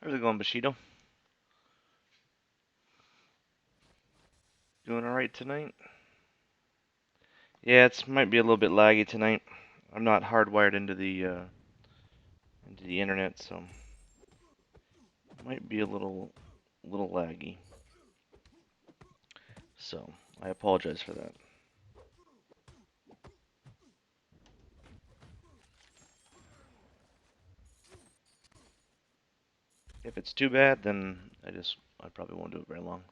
How's it going, Bushido? Doing alright tonight? Yeah, it might be a little bit laggy tonight. I'm not hardwired into the internet, so it might be a little laggy. So I apologize for that. If it's too bad, then I probably won't do it very long.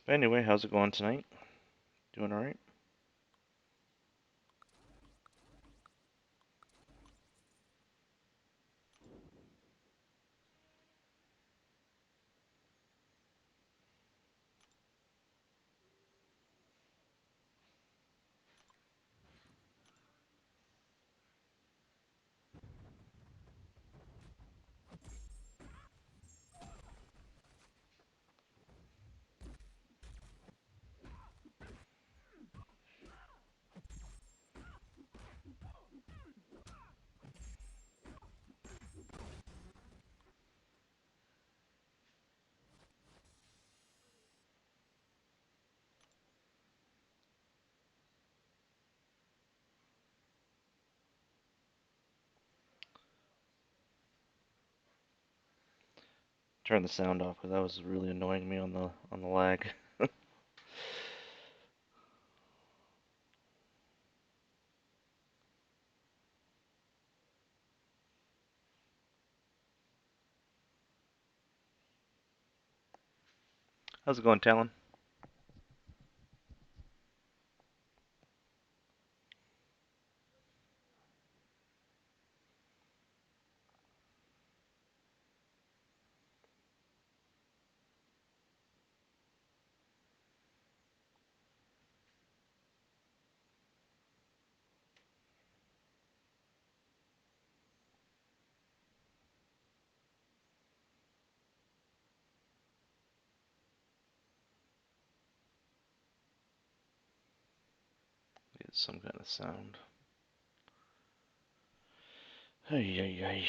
But anyway, how's it going tonight? Doing alright? Turn the sound off because that was really annoying me on the lag. How's it going, Talon? Get some kind of sound. Hey, hey, hey.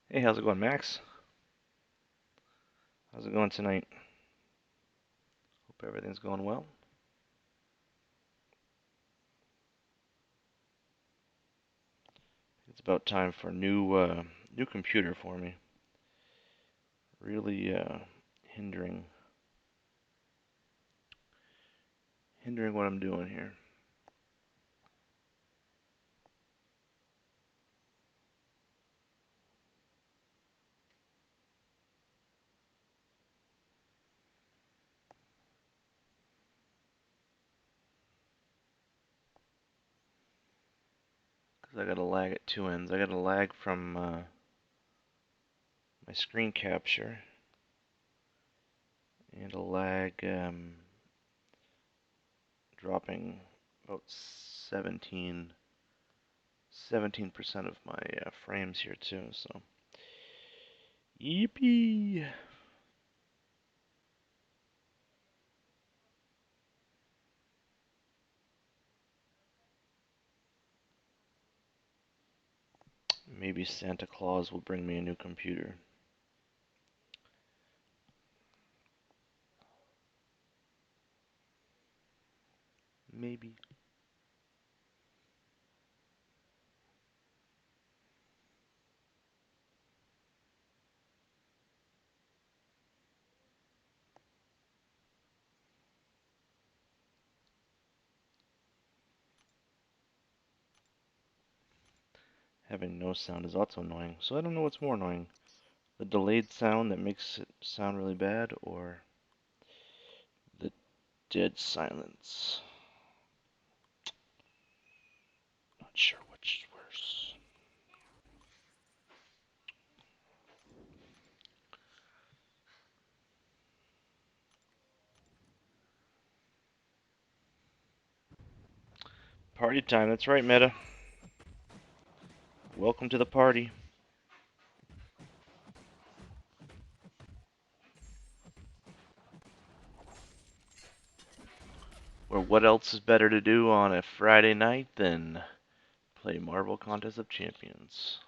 Hey, how's it going, Max? How's it going tonight? Hope everything's going well. It's about time for a new computer for me. Really hindering what I'm doing here. Because I got a lag at two ends. I got a lag from my screen capture and a lag dropping about 17% of my frames here too. So, yippee! Maybe Santa Claus will bring me a new computer. Maybe. Having no sound is also annoying. So I don't know what's more annoying. The delayed sound that makes it sound really bad, or the dead silence. Not sure which is worse. Party time, that's right, Meta. Welcome to the party. Or what else is better to do on a Friday night than play Marvel Contest of Champions?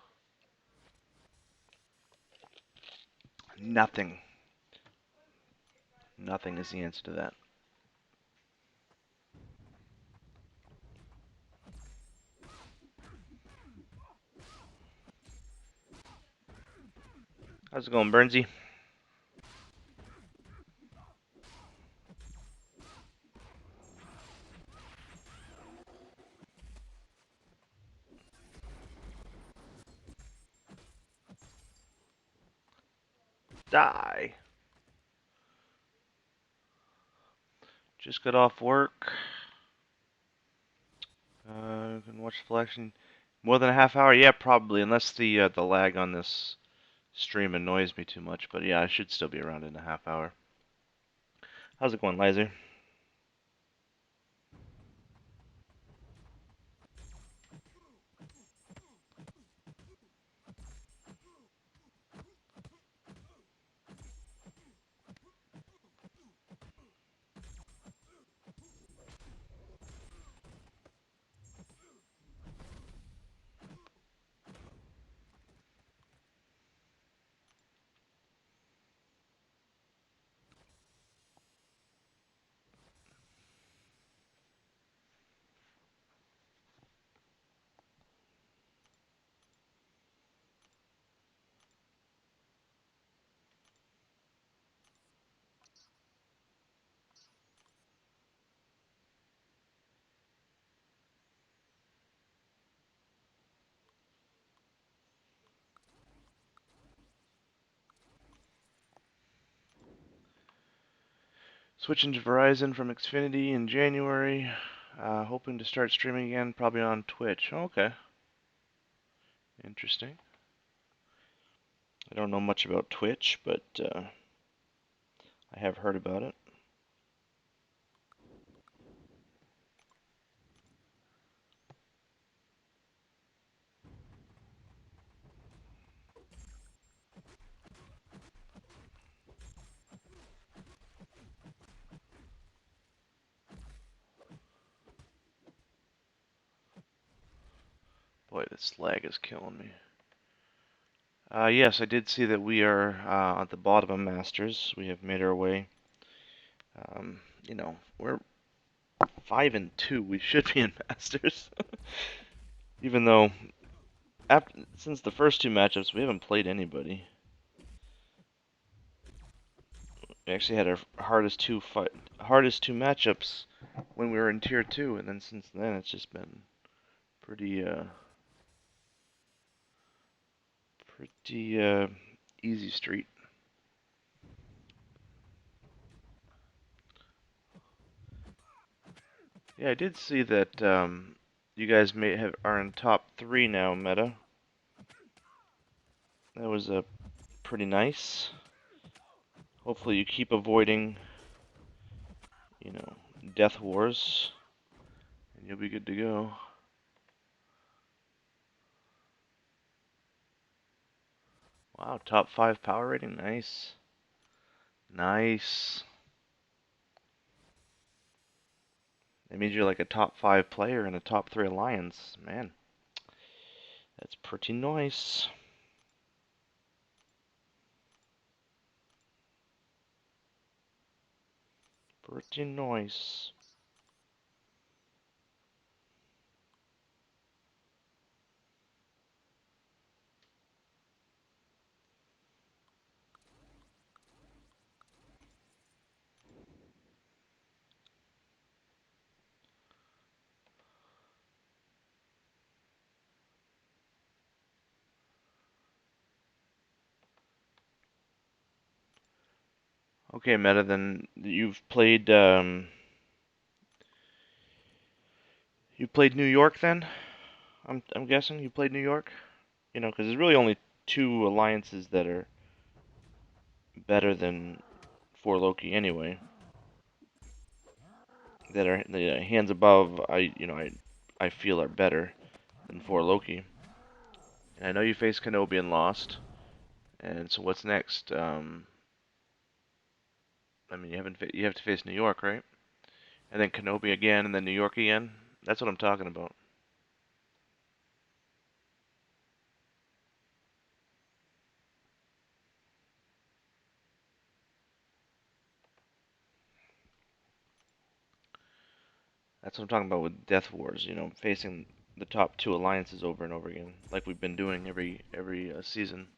Nothing. Nothing is the answer to that. How's it going, Bernsey? Die. Just got off work. Can watch the action. More than a half hour? Yeah, probably, unless the lag on this stream annoys me too much. But yeah, I should still be around in a half hour. How's it going, Lizer? Switching to Verizon from Xfinity in January. Hoping to start streaming again, probably on Twitch. Oh, okay. Interesting. I don't know much about Twitch, but I have heard about it. Boy, this lag is killing me. Yes, I did see that we are at the bottom of Masters. We have made our way. We're 5-2. We should be in Masters. Even though, since the first two matchups, we haven't played anybody. We actually had our hardest two matchups when we were in Tier 2, and then since then it's just been pretty easy street. Yeah, I did see that you guys are in top 3 now, Meta. That was pretty nice. Hopefully you keep avoiding, you know, death wars, and you'll be good to go. Wow, top 5 power rating, nice. Nice. That means you're like a top 5 player in a top 3 alliance. Man, that's pretty nice. Pretty nice. Okay, Meta, then you played New York then? I'm guessing you played New York? You know, because there's really only 2 alliances that are better than 4 Loki anyway. That are the hands above. I I feel are better than 4 Loki. And I know you faced Kenobi and lost. And so what's next? I mean, you have to face New York, right? And then Kenobi again, and then New York again. That's what I'm talking about. That's what I'm talking about with Death Wars. You know, facing the top 2 alliances over and over again, like we've been doing every season.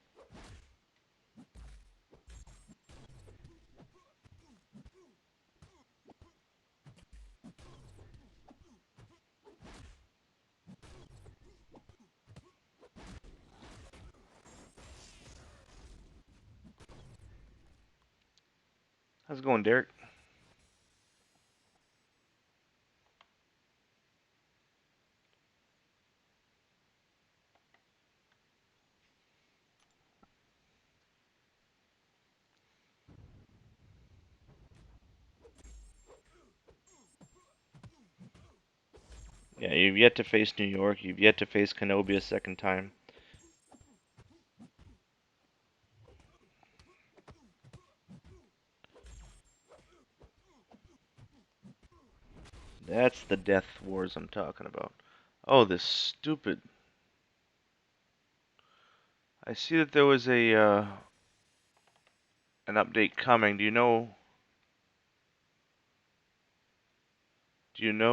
How's it going, Derek? Yeah, you've yet to face New York. You've yet to face Kenobi a second time. That's the Death Wars I'm talking about. Oh, this stupid. I see that there was a an update coming. Do you know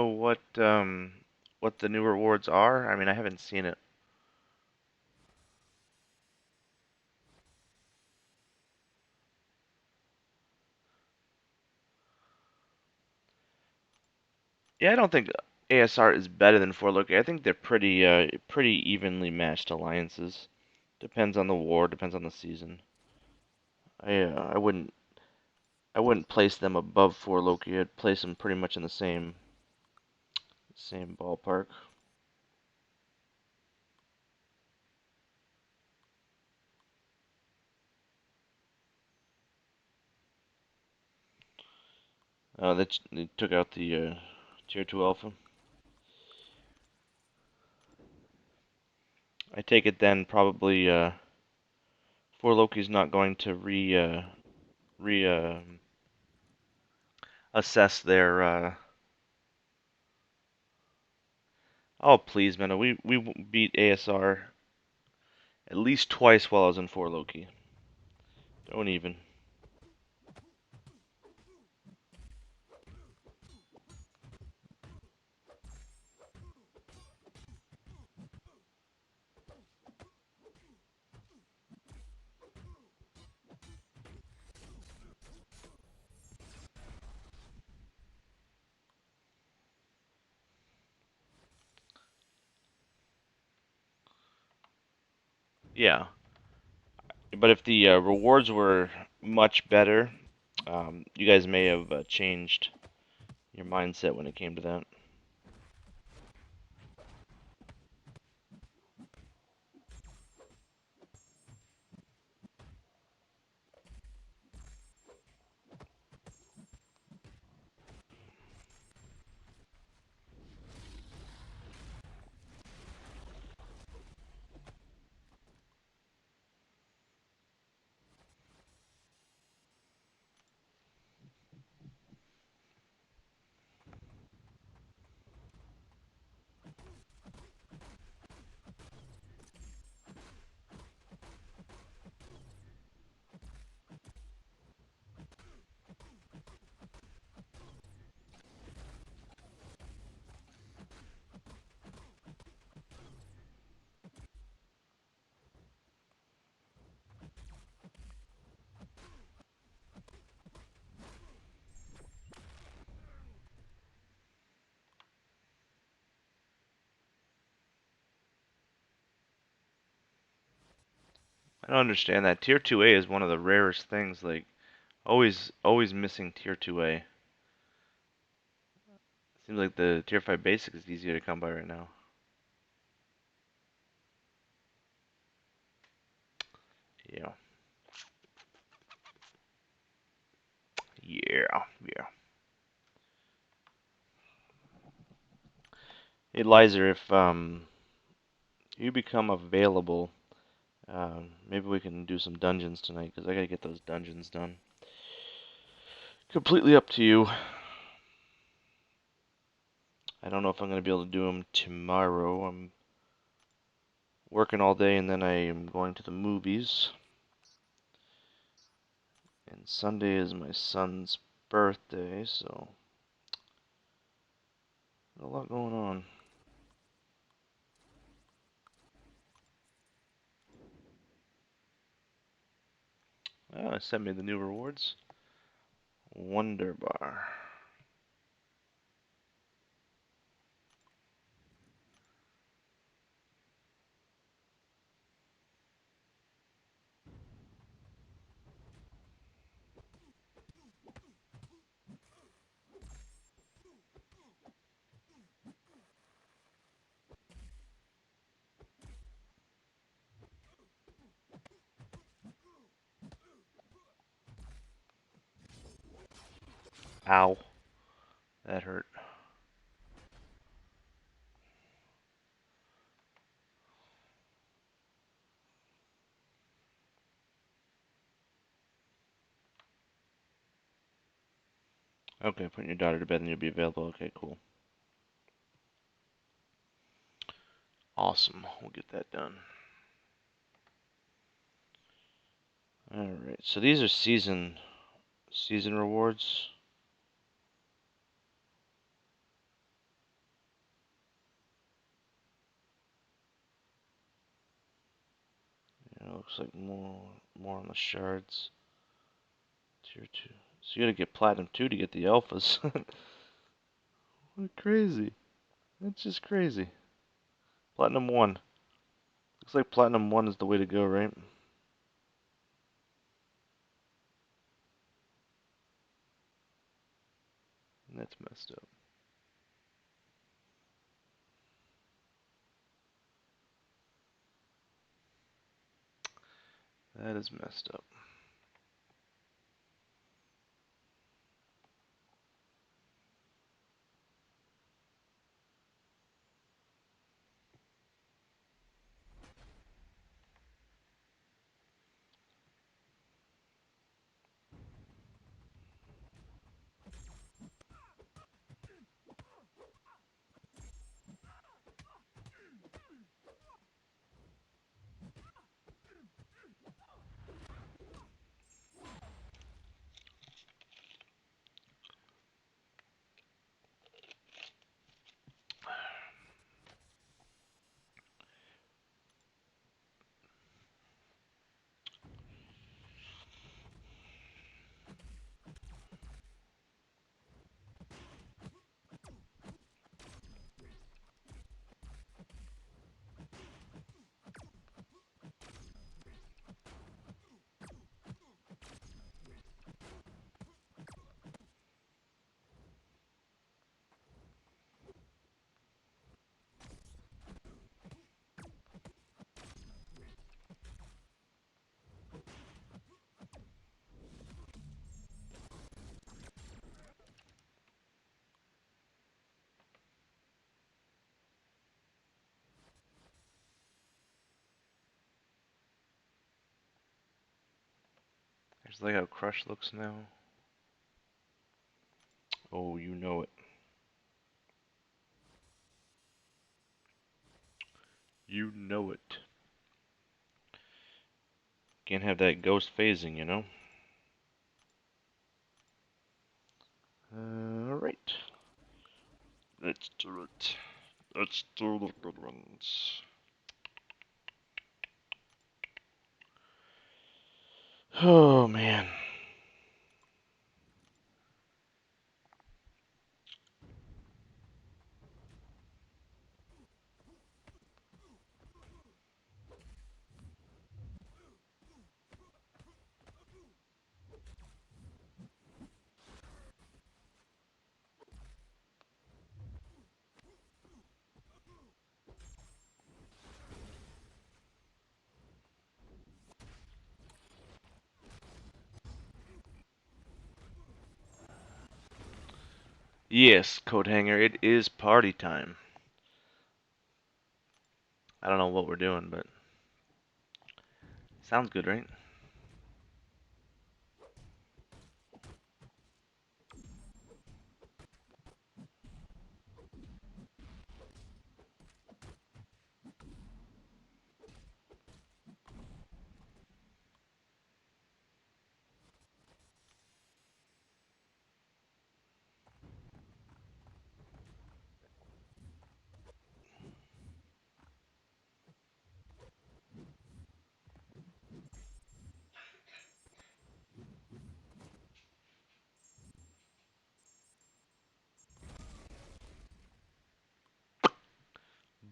what the new rewards are? I mean, I haven't seen it. Yeah, I don't think ASR is better than 4 Loki. I think they're pretty evenly matched alliances. Depends on the war, depends on the season. I wouldn't place them above 4 Loki. I'd place them pretty much in the same ballpark. They took out the tier 2 alpha. I take it then probably 4 Loki's not going to re assess their oh please man, we beat ASR at least twice while I was in 4 Loki. Don't even. Yeah, but if the rewards were much better, you guys may have changed your mindset when it came to that. I don't understand that. Tier 2A is one of the rarest things. Like always missing Tier 2A. Seems like the Tier 5 basic is easier to come by right now. Yeah. Yeah. Yeah. Hey, Lizer, if you become available, maybe we can do some dungeons tonight, because I gotta get those dungeons done. Completely up to you. I don't know if I'm gonna be able to do them tomorrow. I'm working all day, and then I am going to the movies. And Sunday is my son's birthday, so a lot going on. Ah, sent me the new rewards. Wonder Bar. Ow. That hurt. Okay, putting your daughter to bed and you'll be available. Okay, cool. Awesome. We'll get that done. Alright, so these are season rewards. Yeah, looks like more on the shards. Tier 2. So you gotta get Platinum 2 to get the alphas. What crazy. That's just crazy. Platinum 1. Looks like Platinum 1 is the way to go, right? That's messed up. That is messed up. I just like how Crush looks now. Oh, you know it. You know it. Can't have that ghost phasing, you know? Alright. Let's do it. Let's do the good ones. Oh, man. Yes, Coat Hanger, it is party time. I don't know what we're doing, but sounds good, right?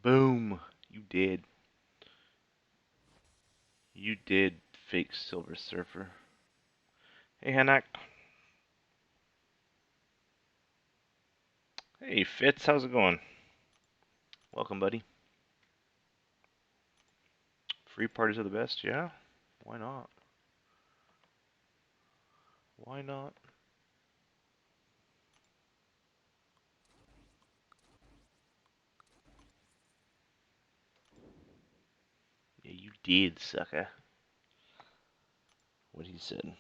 Boom! You did. You did, fake Silver Surfer. Hey, Hanak. Hey, Fitz. How's it going? Welcome, buddy. Free parties are the best, yeah? Why not? Why not? Yeah, you did, sucker. What he said.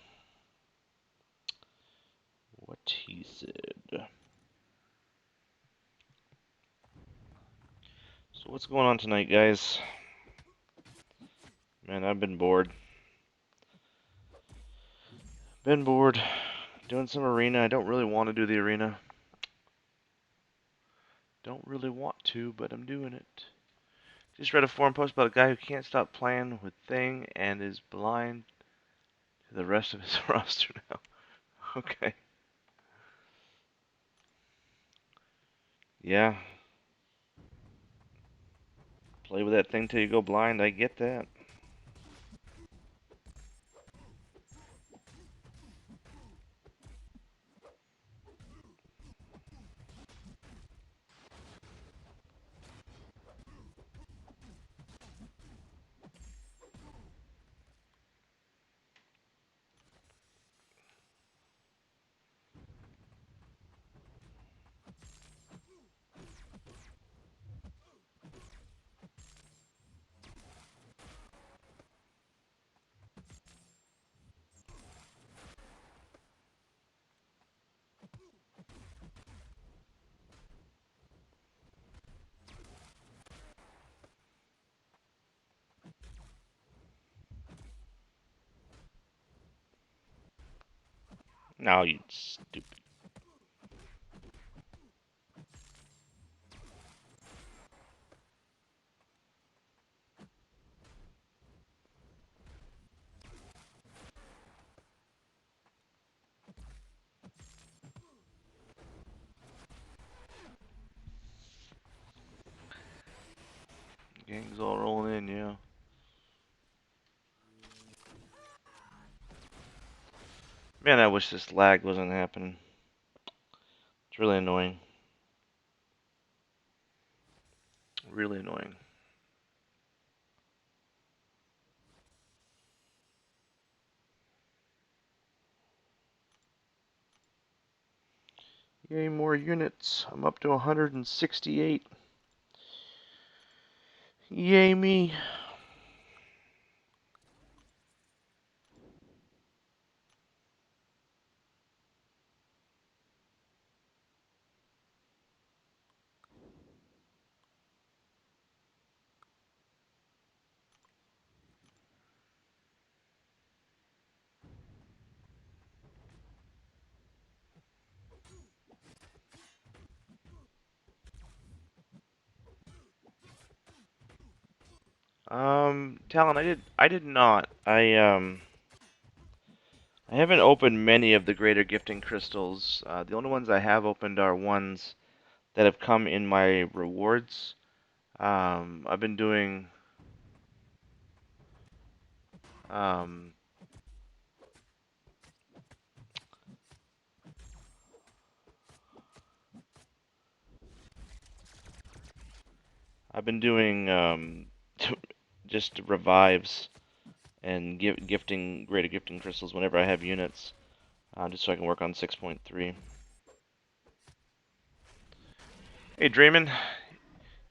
What he said. So what's going on tonight, guys? Man, I've been bored. Been bored. Doing some arena. I don't really want to do the arena. Don't really want to, but I'm doing it. Just read a forum post about a guy who can't stop playing with Thing and is blind to the rest of his roster now. Okay. Yeah. Play with that thing till you go blind. I get that. No, you stupid. Gang's all rolling in, yeah. Man, I wish this lag wasn't happening. It's really annoying. Really annoying. Yay, more units. I'm up to 168. Yay me. Talon, I did not. I haven't opened many of the greater gifting crystals. The only ones I have opened are ones that have come in my rewards. I've been doing um, I've been doing just revives and gifting greater gifting crystals whenever I have units, just so I can work on 6.3. Hey, Dreamin',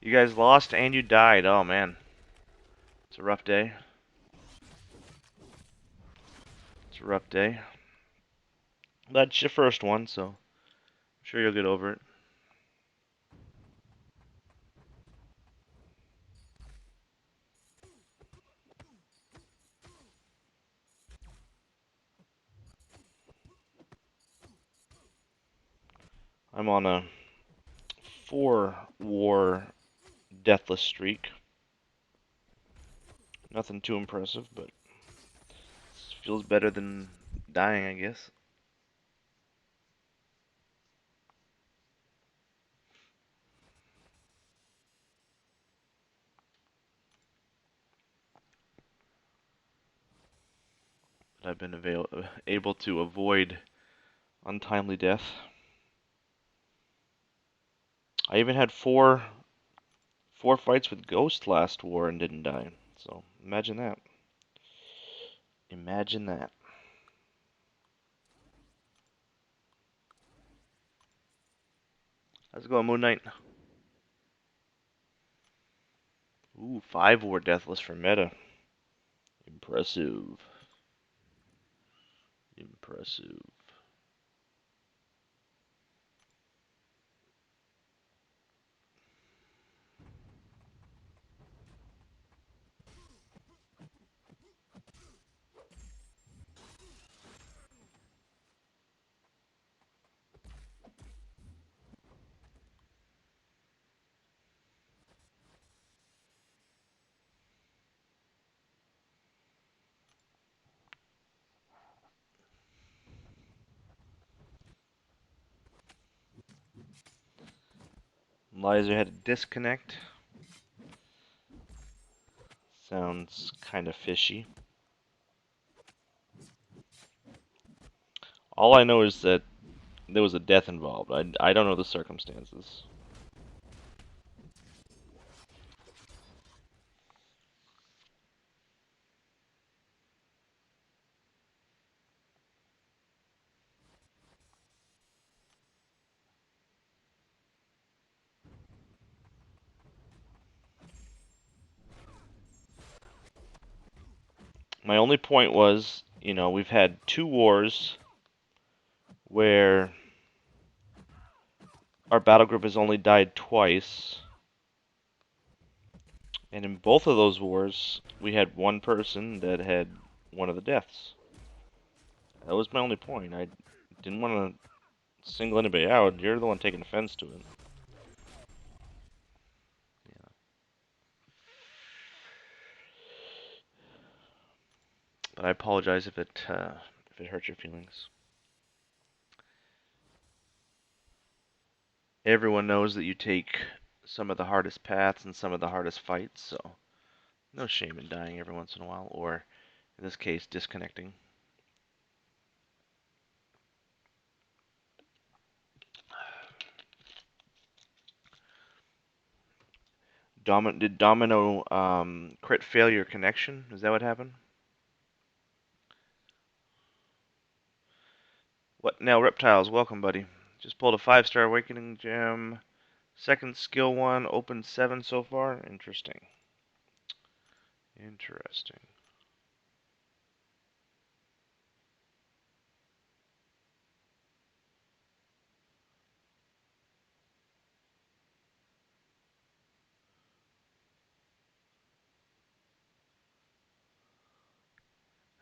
you guys lost and you died. Oh man. It's a rough day. It's a rough day. That's your first one, so I'm sure you'll get over it. I'm on a 4-war deathless streak. Nothing too impressive, but feels better than dying, I guess. But I've been able to avoid untimely death. I even had four fights with Ghost last war and didn't die. So imagine that. Imagine that. How's it going, Moon Knight? Ooh, 5-war deathless for meta. Impressive. Impressive. Lizer had a disconnect. Sounds kind of fishy. All I know is that there was a death involved. I don't know the circumstances. My only point was, you know, we've had 2 wars where our battle group has only died twice. And in both of those wars, we had one person that had one of the deaths. That was my only point. I didn't want to single anybody out. You're the one taking offense to it. Yeah. But I apologize if it hurt your feelings. Everyone knows that you take some of the hardest paths and some of the hardest fights, so no shame in dying every once in a while, or in this case, disconnecting. Did Domino crit fail your connection? Is that what happened? What now, Reptiles? Welcome, buddy. Just pulled a 5-star Awakening gem. Second skill one, opened 7 so far. Interesting. Interesting.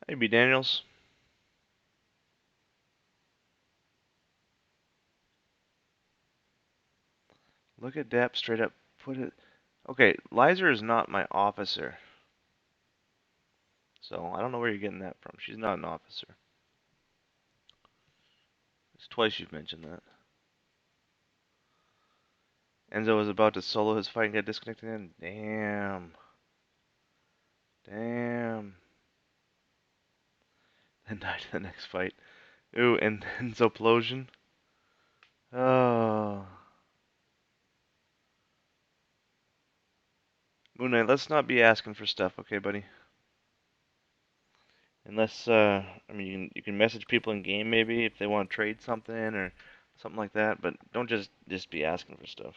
Hey, B. Daniels. Look at Dap straight up. Put it. Okay, Lizer is not my officer. So I don't know where you're getting that from. She's not an officer. It's twice you've mentioned that. Enzo was about to solo his fight and get disconnected again. Damn. Damn. Then died the next fight. Ooh, and Enzoplosion. Oh. Moon Knight, let's not be asking for stuff, okay, buddy? Unless, I mean, you can message people in game maybe if they want to trade something or something like that, but don't just be asking for stuff.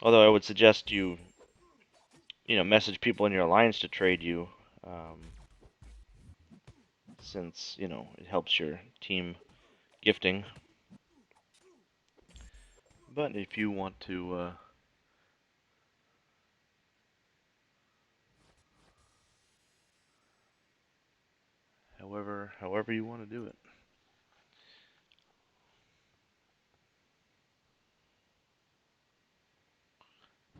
Although I would suggest you, message people in your alliance to trade you, since, it helps your team gifting. But if you want to, however you want to do it.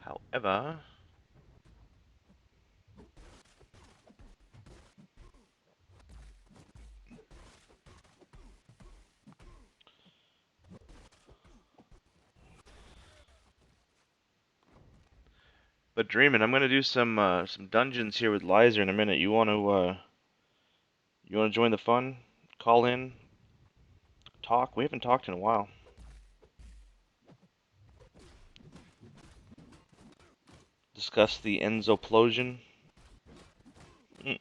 However, but Dreamin', I'm gonna do some dungeons here with Lizer in a minute. You wanna join the fun? Call in, talk. We haven't talked in a while. Discuss the Enzoplosion. Mm,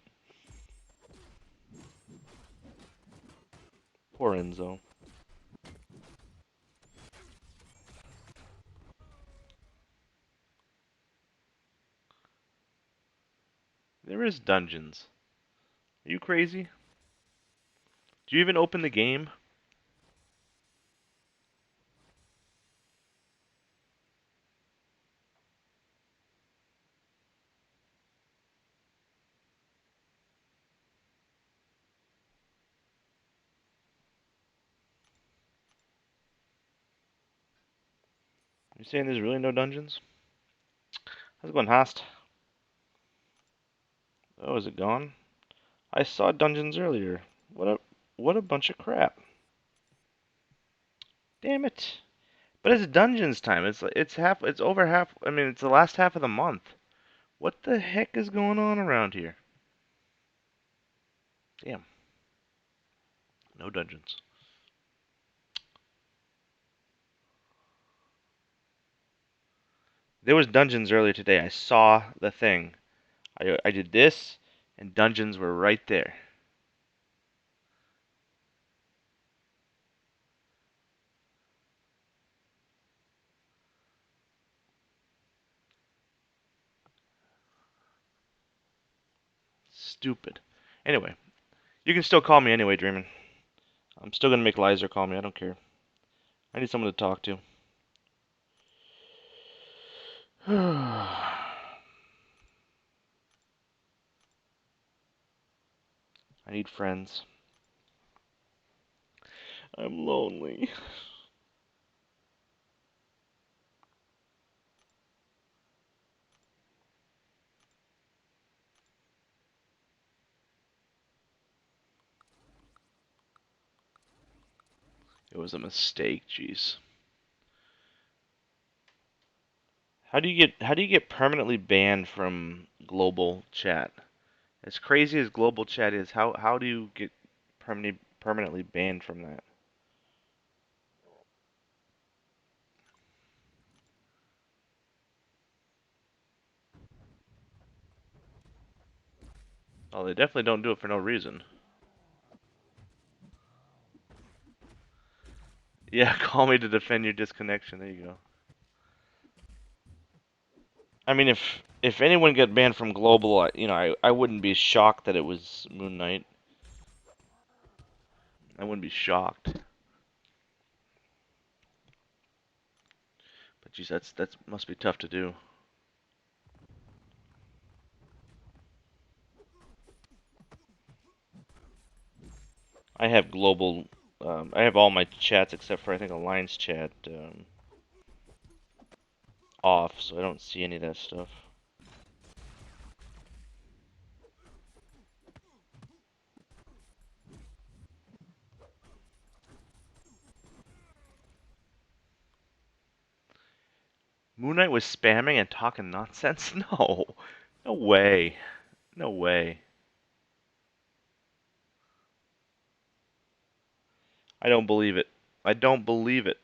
poor Enzo. There is dungeons. Are you crazy? Do you even open the game? You saying there's really no dungeons? How's it going, Hast? Oh, is it gone? I saw dungeons earlier. What a bunch of crap. Damn it. But it's dungeons time. It's over half. I mean, it's the last half of the month. What the heck is going on around here? Damn. No dungeons. There was dungeons earlier today. I saw the thing. I did this, and dungeons were right there. Stupid. Anyway, you can still call me anyway, Dreamin'. I'm still gonna make Lizer call me. I don't care. I need someone to talk to. I need friends. I'm lonely. It was a mistake, jeez. How do you get permanently banned from global chat? As crazy as global chat is, how do you get permanently banned from that? Oh, they definitely don't do it for no reason. Yeah, call me to defend your disconnection. There you go. I mean, if anyone got banned from global, I wouldn't be shocked that it was Moon Knight. I wouldn't be shocked. But geez, that must be tough to do. I have global. I have all my chats except for I think Alliance chat off, so I don't see any of that stuff. Moon Knight was spamming and talking nonsense? No. No way. No way. I don't believe it. I don't believe it.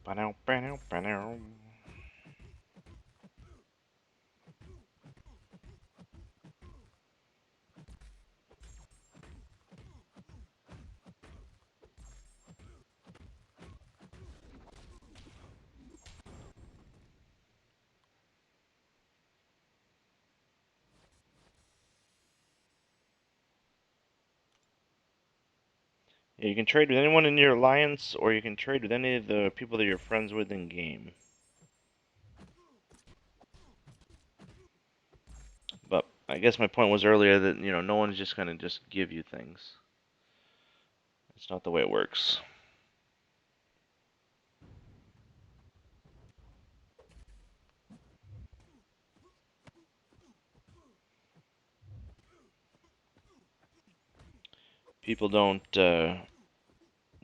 Ba-dow, ba-dow, ba-dow. Yeah, you can trade with anyone in your alliance, or you can trade with any of the people that you're friends with in game. But I guess my point was earlier that, no one's just gonna just give you things. It's not the way it works. People don't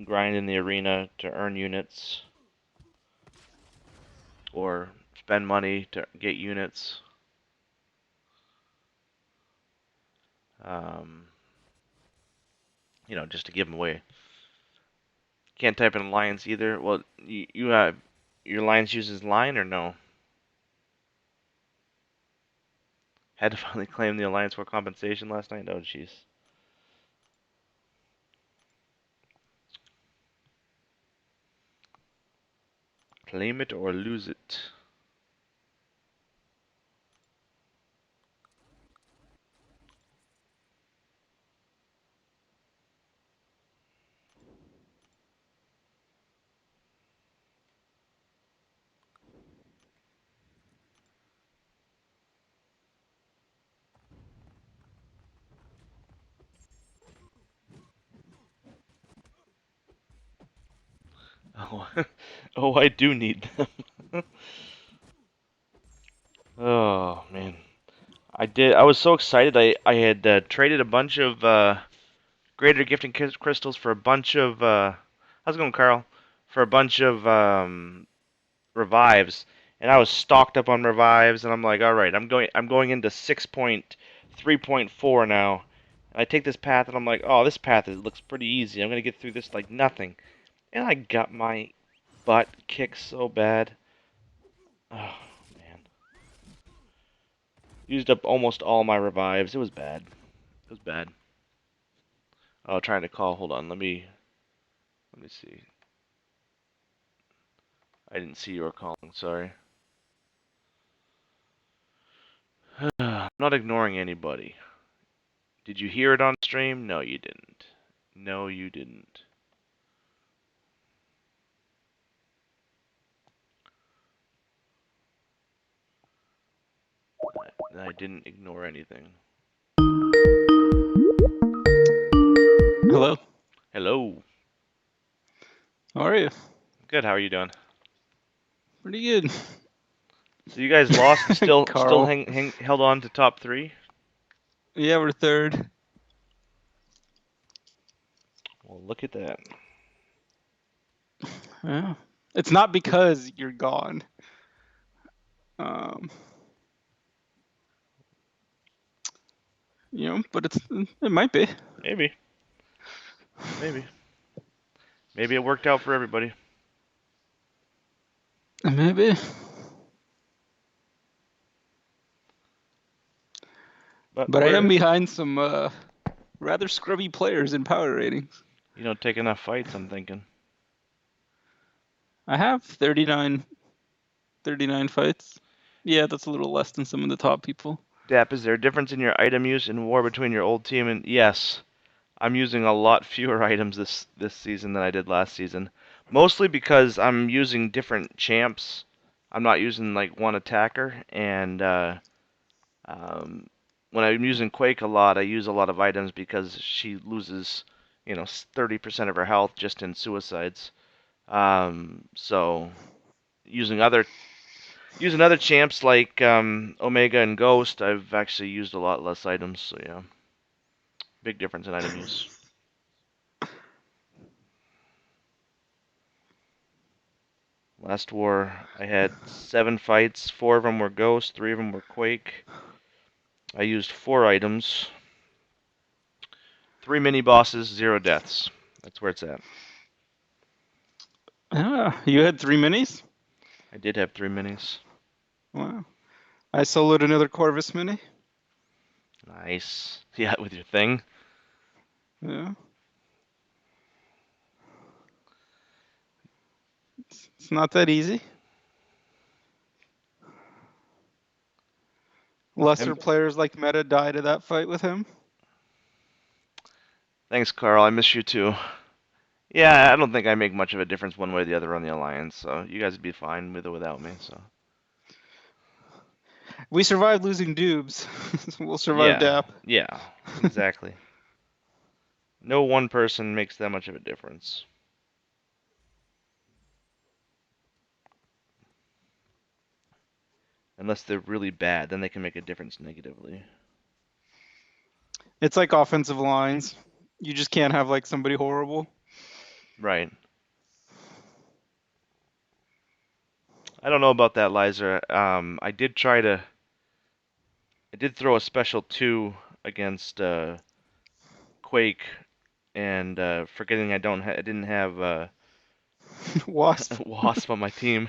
grind in the arena to earn units or spend money to get units. Um, just to give them away. Can't type in alliance either. Well, you have your alliance uses line or no? Had to finally claim the alliance for compensation last night. Oh, jeez. Claim it or lose it. Oh, oh, I do need them. Oh man, I did. I was so excited. I had traded a bunch of greater gifting crystals for a bunch of how's it going, Carl? For a bunch of revives, and I was stocked up on revives, and I'm like, all right, I'm going into 6.3.4 now. And I take this path, and I'm like, oh, this path looks pretty easy. I'm gonna get through this like nothing, and I got my butt kicked so bad. Oh man, used up almost all my revives. It was bad. It was bad. Oh, trying to call. Hold on. Let me see. I didn't see you were calling. Sorry. I'm not ignoring anybody. Did you hear it on stream? No, you didn't. No, you didn't. I didn't ignore anything. Hello. Hello. How are you? Good. How are you doing? Pretty good. So you guys lost and still Carl. held on to top three? Yeah, we're third. Well, look at that. Yeah. It's not because you're gone. Um, but it might be. Maybe. Maybe. Maybe it worked out for everybody. Maybe. But I am behind some rather scrubby players in power ratings. You don't take enough fights, I'm thinking. I have 39 fights. Yeah, that's a little less than some of the top people. Dap, is there a difference in your item use in war between your old team and yes? I'm using a lot fewer items this season than I did last season. Mostly because I'm using different champs. I'm not using like one attacker, and um, when I'm using Quake a lot, I use a lot of items because she loses, 30% of her health just in suicides. So using other champs like Omega and Ghost, I've actually used a lot less items. So yeah, big difference in item use. Last war, I had 7 fights. 4 of them were Ghost, 3 of them were Quake. I used 4 items. 3 mini bosses, 0 deaths. That's where it's at. Ah, you had 3 minis? I did have 3 minis. Wow. I soloed another Corvus mini. Nice. Yeah, with your thing. Yeah. It's not that easy. Lesser players like Meta die to that fight with him. Thanks, Carl. I miss you too. Yeah, I don't think I make much of a difference one way or the other on the alliance, so you guys would be fine with or without me. So We survived losing Dubes. We'll survive yeah, DAP. yeah, exactly. No one person makes that much of a difference. Unless they're really bad, then they can make a difference negatively. It's like offensive lines. You just can't have like somebody horrible. Right. I don't know about that, Liza. I did throw a special 2 against Quake, and forgetting I didn't have Wasp. Wasp on my team,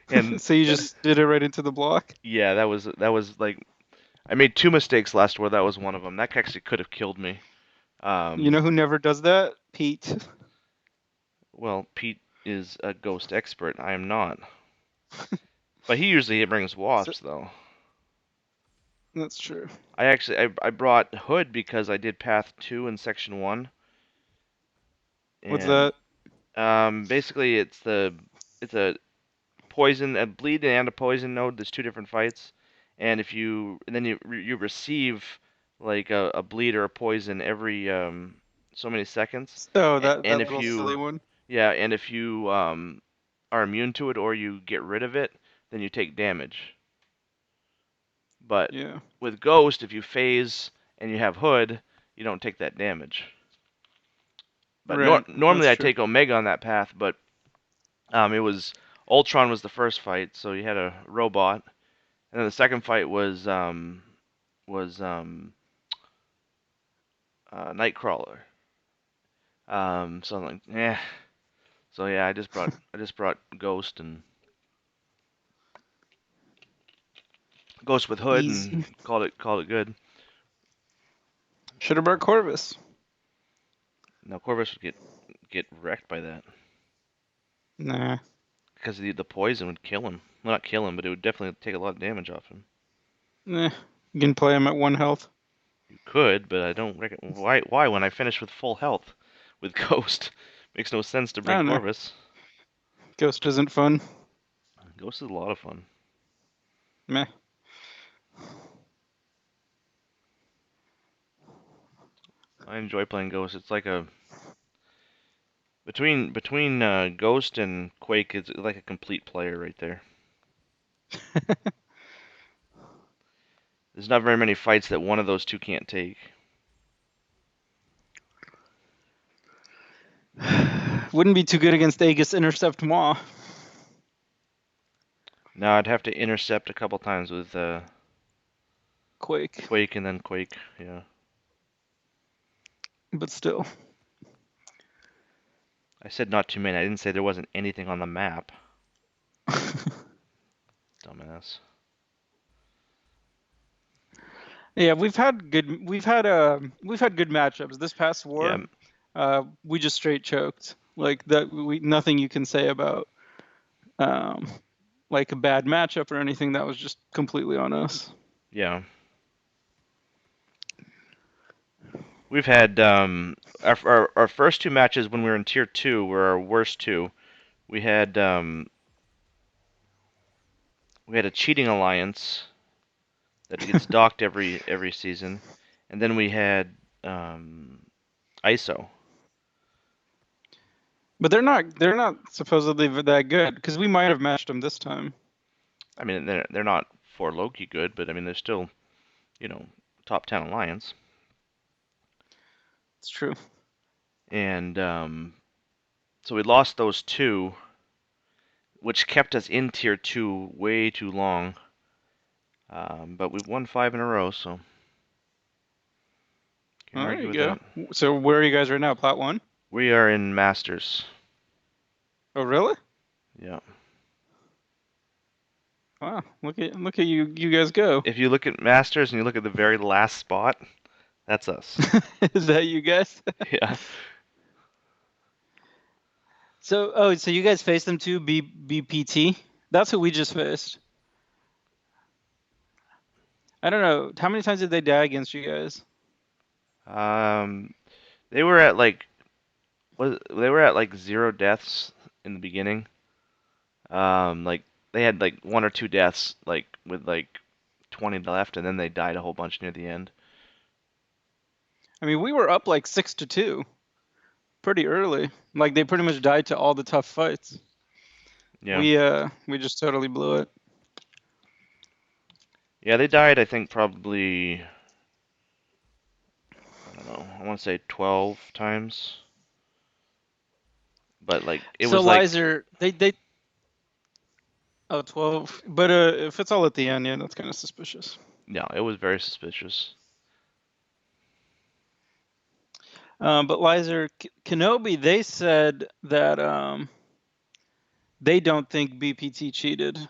and So you just did it right into the block. yeah, that was like I made 2 mistakes last war. That was one of them. That actually could have killed me. You know who never does that? Pete. Well, Pete is a ghost expert. I am not. But he usually brings So, wasps though. that's true. I brought Hood because I did Path 2 in Section 1, What's and that? basically it's a poison, a bleed and a poison node. There's 2 different fights, and if you and then you receive like a bleed or a poison every so many seconds, Oh, that and that if little silly you one. yeah, and if you are immune to it or you get rid of it, then you take damage. But Yeah. with Ghost, if you phase and you have Hood, you don't take that damage. But Right. normally That's I true. take Omega on that path, but it was Ultron was the first fight, so you had a robot, and then the second fight was Nightcrawler. So I'm like, yeah. So yeah, I just brought Ghost and Ghost with Hood and Easy. called it good. Should have brought Corvus. Now Corvus would get wrecked by that Nah. because the poison would kill him. Well, not kill him, but it would definitely take a lot of damage off him. Nah. You can play him at 1 health. You could, but I don't reckon why when I finish with full health with Ghost. Makes no sense to I bring don't know. Corvus. Ghost isn't fun. Ghost is a lot of fun. Meh. I enjoy playing Ghost. It's like a between Ghost and Quake, it's like a complete player right there. There's not very many fights that one of those two can't take. Wouldn't be too good against Aegis Intercept Maw. Now I'd have to intercept a couple times with Quake. Quake and then Quake. Yeah. But still. I said not too many. I didn't say there wasn't anything on the map. Dumbass. Yeah, we've had good matchups. This past war, we just straight choked. Like that nothing you can say about like a bad matchup or anything. That was just completely on us. Yeah. We've had our first 2 matches when we were in tier 2 were our worst 2. We had a cheating alliance that gets docked every season, and then we had ISO. But they're not supposedly that good because we might have matched them this time. I mean, they're not for Loki good, but I mean they're still, top 10 alliance. It's true. And so we lost those 2, which kept us in tier 2 way too long. But we've won 5 in a row, so can't Oh, there argue you with go. that. So where are you guys right now? Plat 1? We are in Masters. Oh, really? Yeah. Wow. Look at you guys go. If you look at Masters and you look at the very last spot, that's us. Is that you guys? Yeah. So you guys faced them too, BPT? That's who we just faced. I don't know. How many times did they die against you guys? Um, they were at like they were at like 0 deaths in the beginning. Like they had like 1 or 2 deaths like with like 20 left, and then they died a whole bunch near the end. I mean, we were up like 6-2 pretty early. Like they pretty much died to all the tough fights. Yeah. We just totally blew it. Yeah, they died, I think, probably, I don't know, I want to say 12 times. But, like, it So was like, Lizer, they oh 12, but if it's all at the end, yeah, that's kind of suspicious. no, it was very suspicious. But Lizer, Kenobi, they said that they don't think BPT cheated.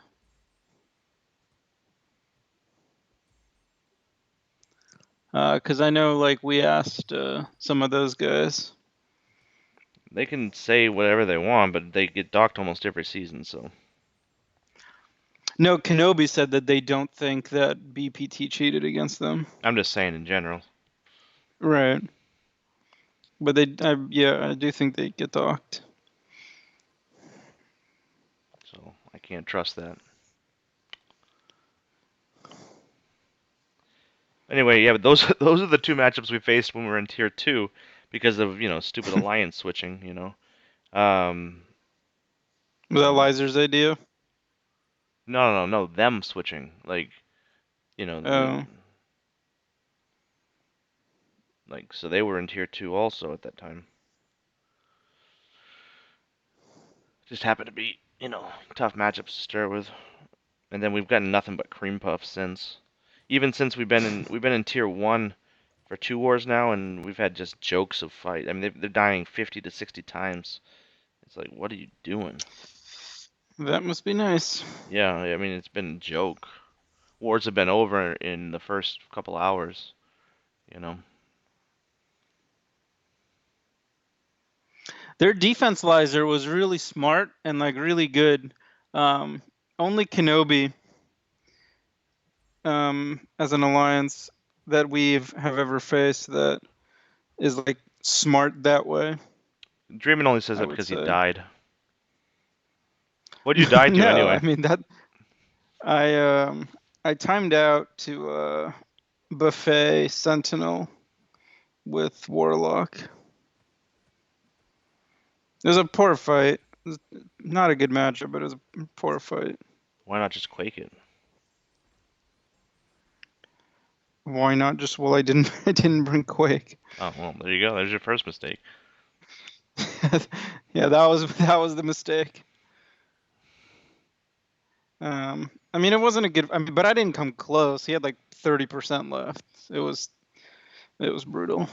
Because I know, like, we asked some of those guys. They can say whatever they want, but they get docked almost every season, so. No, Kenobi said that they don't think that BPT cheated against them. I'm just saying in general. Right. But yeah, I do think they get docked. So, I can't trust that. Anyway, yeah, but those are the two matchups we faced when we were in Tier 2 because of, stupid alliance switching, Um, Was that uh, Lizer's idea? no, them switching. Like, you know, the, Oh. like, so they were in Tier 2 also at that time. Just happened to be, tough matchups to start with. And then we've gotten nothing but cream puffs since. Even since we've been in Tier 1 for 2 wars now, and we've had just jokes of fight. I mean, they're dying 50 to 60 times. It's like, what are you doing? That must be nice. Yeah, I mean, it's been a joke. Wars have been over in the first couple hours, you know. Their defense Lizer was really smart and like really good. Only Kenobi as an alliance that have ever faced that is like smart that way, Dreamin' only says I that would because he say. died. What'd you die to No, anyway? I mean that I timed out to Buffet Sentinel with Warlock. It was a poor fight. It was not a good matchup, but it was a poor fight. Why not just Quake it? Why not just? Well, I didn't bring Quake. Oh, well, there you go. There's your first mistake. Yeah, that was the mistake. I mean, it wasn't a good. I mean, but I didn't come close. He had like 30% left. It was brutal.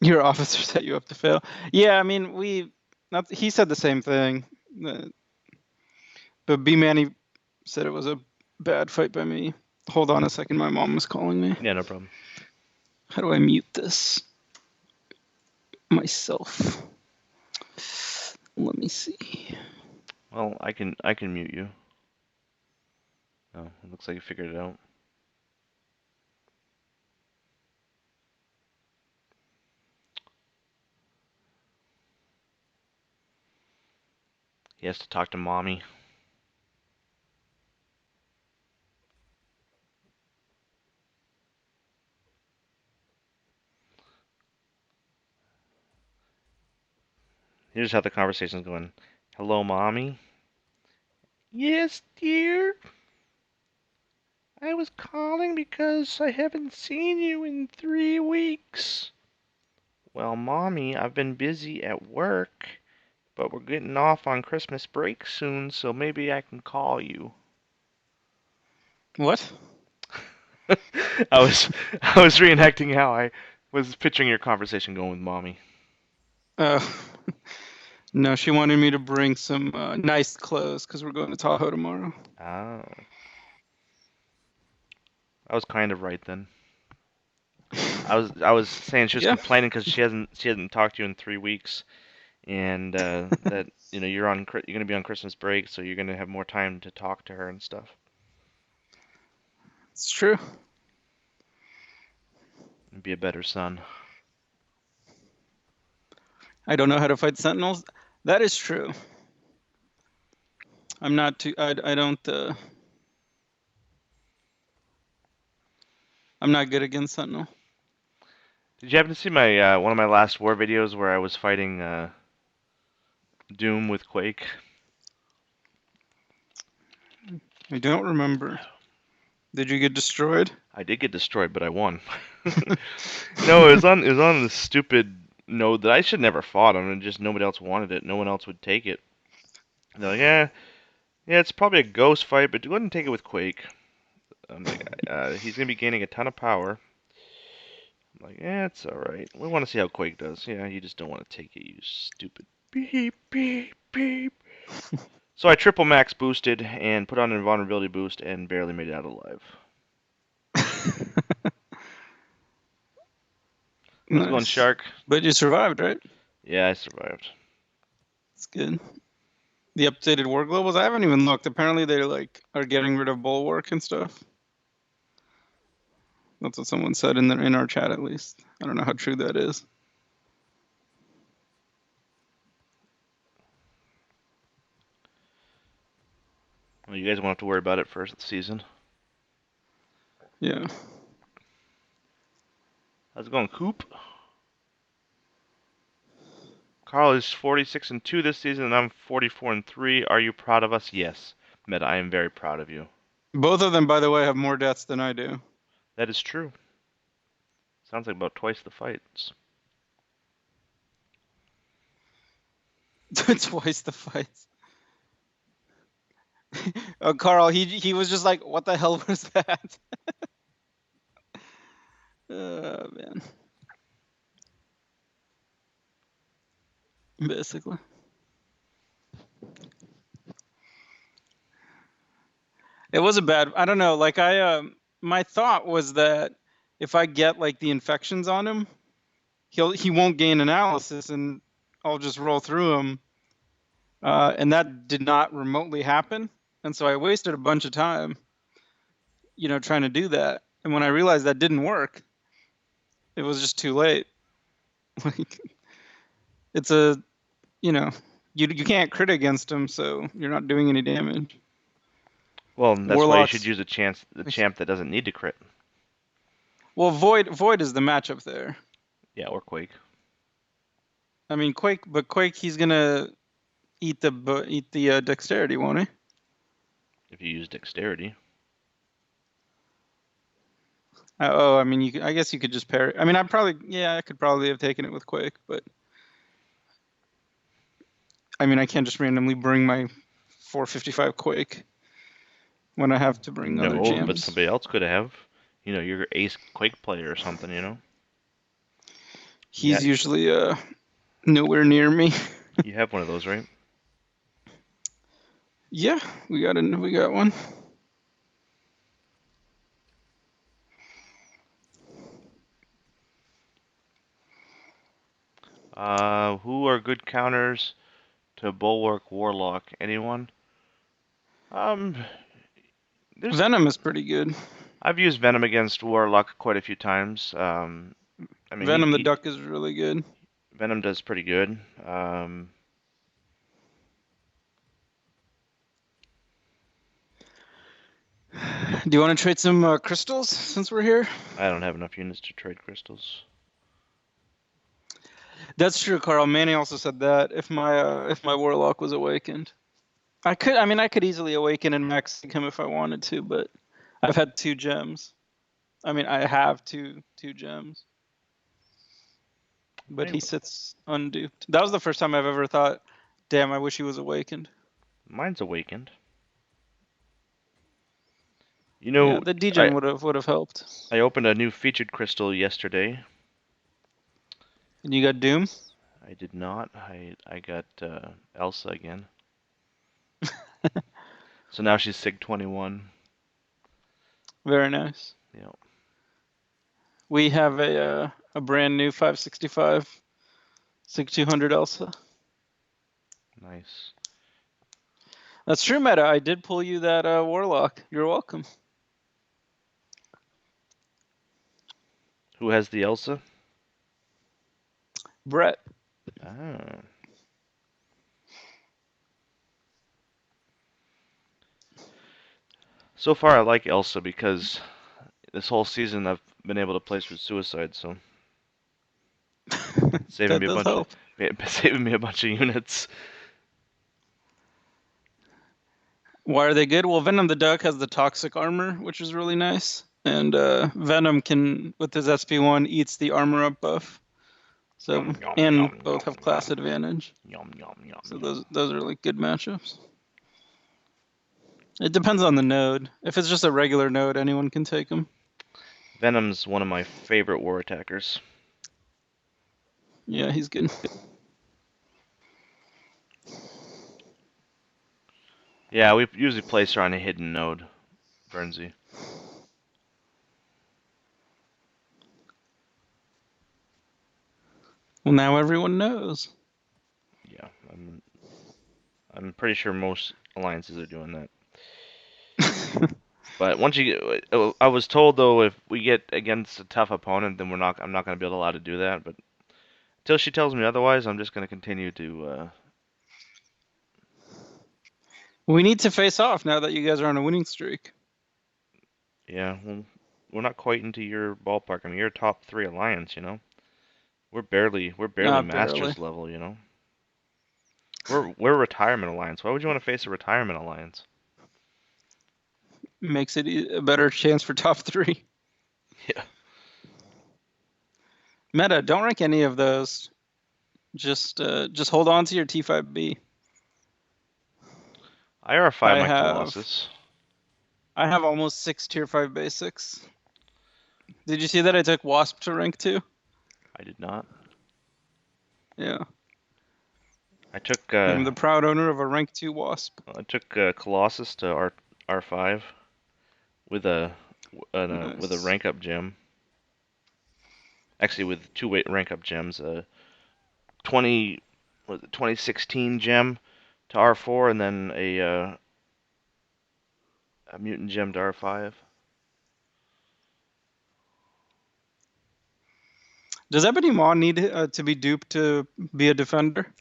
Your officer set you up to fail. Yeah, I mean, he said the same thing. But B Manny said it was a bad fight by me. Hold on a second, my mom was calling me. Yeah, no problem. How do I mute this myself? Let me see. Well, I can mute you. Oh, it looks like you figured it out. He has to talk to mommy. Here's how the conversation's going. Hello, mommy? Yes, dear? I was calling because I haven't seen you in 3 weeks. Well, mommy, I've been busy at work, but we're getting off on Christmas break soon, so maybe I can call you. What? I was reenacting how I was picturing your conversation going with mommy. Uh, No, she wanted me to bring some nice clothes because we're going to Tahoe tomorrow. Ah, I was kind of right then. I was saying she was Yeah, complaining because she hasn't talked to you in 3 weeks, and that you're gonna be on Christmas break, so you're gonna have more time to talk to her and stuff. it's true. And be a better son. I don't know how to fight sentinels. That is true. I'm not too. I don't. I'm not good against sentinel. Did you happen to see my one of my last war videos where I was fighting Doom with Quake? I don't remember. Did you get destroyed? I did get destroyed, but I won. No, it was on the stupid node that I should never fought on, and just nobody else wanted it. No one else would take it. And they're like, yeah, it's probably a ghost fight, but go ahead and take it with Quake. I'm like, he's gonna be gaining a ton of power. I'm like, yeah, it's all right. We want to see how Quake does. Yeah, you just don't want to take it, you stupid beep beep beep. So I triple max boosted and put on an invulnerability boost and barely made it out alive. How's it going, Nice. Shark? But you survived, right? Yeah, I survived. It's good. The updated war globals. I haven't even looked. Apparently, they are getting rid of bulwark and stuff. That's what someone said in our chat, at least. I don't know how true that is. Well, you guys won't have to worry about it for the season. Yeah. How's it going, Coop? Carl is 46-2 this season, and I'm 44-3. Are you proud of us? Yes, Meta, I am very proud of you. Both of them, by the way, have more deaths than I do. That is true. Sounds like about twice the fights. Twice the fights. Carl, he was just like, what the hell was that? Oh, man. Basically. It was a bad. I don't know. My thought was that if I get like the infections on him, he won't gain analysis, and I'll just roll through him. And that did not remotely happen, and so I wasted a bunch of time, trying to do that. And when I realized that didn't work, it was just too late. Like, it's you can't crit against him, so you're not doing any damage. Well, that's why you Warlocks. should use the champ that doesn't need to crit. Well, Void is the matchup there. Yeah, or Quake. I mean, Quake, he's gonna eat the dexterity, won't he? If you use dexterity. I mean, I guess you could just parry. I mean, I could probably have taken it with Quake, but I mean, I can't just randomly bring my 455 Quake when I have to bring other No, but gems. somebody else could have. You're ace Quake player or something. He's usually nowhere near me. You have one of those, right? Yeah, we got one. Who are good counters to Bulwark Warlock? Anyone? Venom is pretty good. I've used Venom against Warlock quite a few times. I mean, Venom the Duck is really good. Venom does pretty good. Do you want to trade some crystals since we're here? I don't have enough units to trade crystals. That's true, Carl. Manny also said that if my Warlock was awakened, I could easily awaken and max him if I wanted to, but I've had 2 gems. I mean, I have two gems. But he sits unduped. That was the first time I've ever thought, damn, I wish he was awakened. Mine's awakened. Yeah, the degen would have helped. I opened a new featured crystal yesterday. And you got Doom? I did not. I got Elsa again. So now she's Sig 21. Very nice. Yep. We have a brand new 565 Sig 200 Elsa. Nice. That's true, Meta. I did pull you that Warlock. You're welcome. Who has the Elsa? Brett. Ah. So far, I like Elsa because this whole season I've been able to place with Suicide, so saving That me a does bunch of help. saving me a bunch of units. Why are they good? Well, Venom the Duck has the toxic armor, which is really nice. And Venom can, with his SP1, eats the armor up buff. So, Yum yum and yum both yum have class advantage. yum yum yum So yum. those are like good matchups. It depends on the node. If it's just a regular node, anyone can take him. Venom's one of my favorite war attackers. Yeah, he's good. Yeah, we usually place her on a hidden node, Bernsey. Well, now everyone knows. Yeah, I'm pretty sure most alliances are doing that. But once you get, I was told though, if we get against a tough opponent, then I'm not gonna be allowed to do that. But until she tells me otherwise, I'm just gonna continue to. We need to face off now that you guys are on a winning streak. Yeah, well, we're not quite into your ballpark. I mean, you're a top 3 alliance, you know. We're barely Not barely. masters level, you know. We're a retirement alliance. Why would you want to face a retirement alliance? Makes it a better chance for top 3. Yeah. Meta, don't rank any of those. Just hold on to your T5B. IR5 I my have Colossus. I have almost 6 tier 5 basics. Did you see that I took Wasp to rank 2? I did not. Yeah. I took I'm the proud owner of a rank 2 Wasp. Colossus to R5 with a with a Nice. rank up gem. Actually, with 2 rank up gems. 2016 gem to R4, and then a mutant gem to R5. Does Ebony Maw need to be duped to be a defender?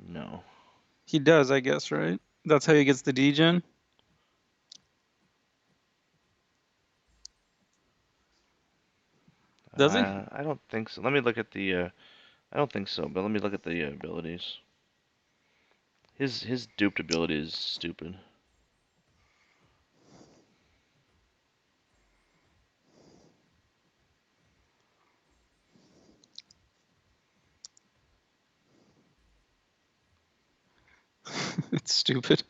No. He does, I guess, right? That's how he gets the degen. Does he? I don't think so. Let me look at the. I don't think so, but let me look at the abilities. His duped ability is stupid. It's stupid.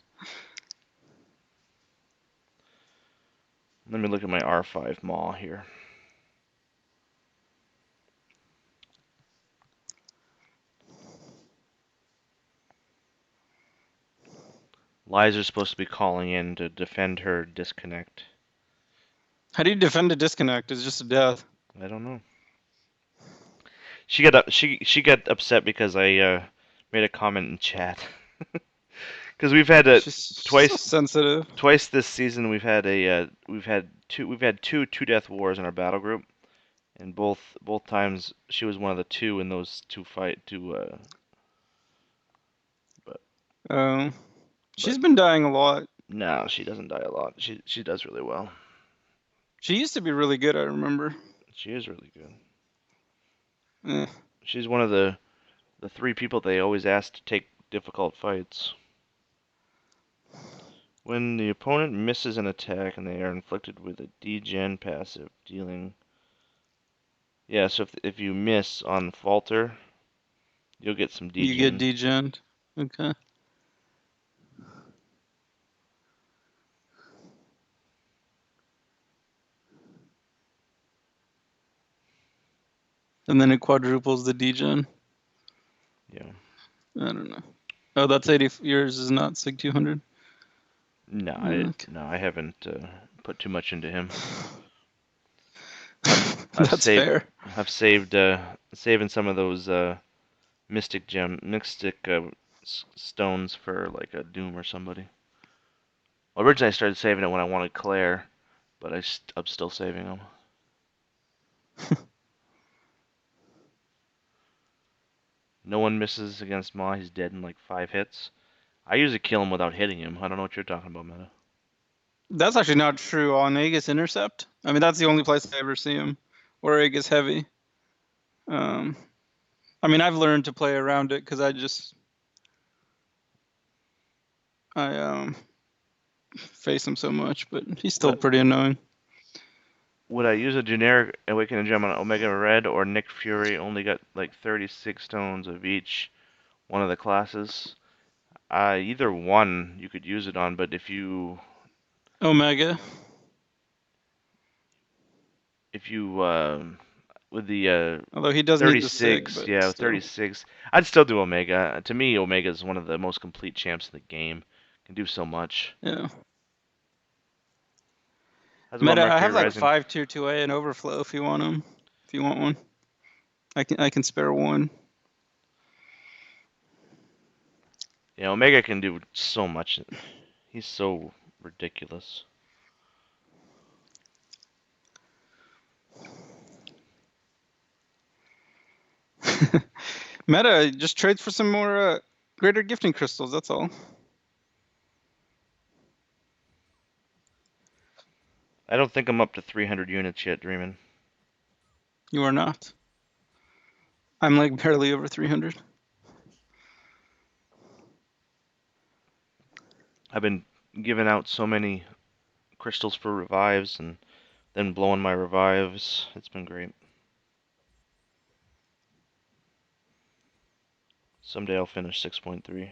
Let me look at my R5 Maw here. Liza's supposed to be calling in to defend her disconnect. How do you defend a disconnect? It's just a death. I don't know. She got upset because I made a comment in chat. Because we've had She's so sensitive. twice this season we've had two death wars in our battle group, and both times she was one of the two in those two. But She's been dying a lot. no, she doesn't die a lot. She does really well. She used to be really good, I remember. She is really good. Eh. She's one of the 3 people they always ask to take difficult fights. When the opponent misses an attack and they are inflicted with a degen passive, dealing. Yeah, so if you miss on Falter, you'll get some You get degen. degened. Okay. and then it quadruples the degen. Yeah. I don't know. Oh, that's 80. Yours is not Sig 200. No, Okay. I haven't put too much into him. That's fair. I've saved saving some of those mystic stones for like a Doom or somebody. Well, originally I started saving it when I wanted Claire, but I'm still saving them. No one misses against Maw. He's dead in like 5 hits. I usually kill him without hitting him. I don't know what you're talking about, Meta. That's actually not true on Aegis Intercept. I mean, that's the only place I ever see him, or Aegis Heavy. I mean, I've learned to play around it because I face him so much, but he's still pretty annoying. Would I use a generic Awakening Gem on Omega Red, or Nick Fury only got like 36 stones of each one of the classes? Either one you could use it on, but if you Omega. With the Although he does need the 36, Sig, but yeah, with still. 36, I'd still do Omega. To me, Omega is one of the most complete champs in the game. Can do so much. Yeah. How's about Meta, I Mercury have like Rising? 5 tier 2A and Overflow if you want them. If you want one, I can spare one. Yeah, Omega can do so much. He's so ridiculous. Meta, just trade for some more greater gifting crystals. That's all. I don't think I'm up to 300 units yet, Dreamin'. You are not. I'm like barely over 300. I've been giving out so many crystals for revives and then blowing my revives. It's been great. Someday I'll finish 6.3.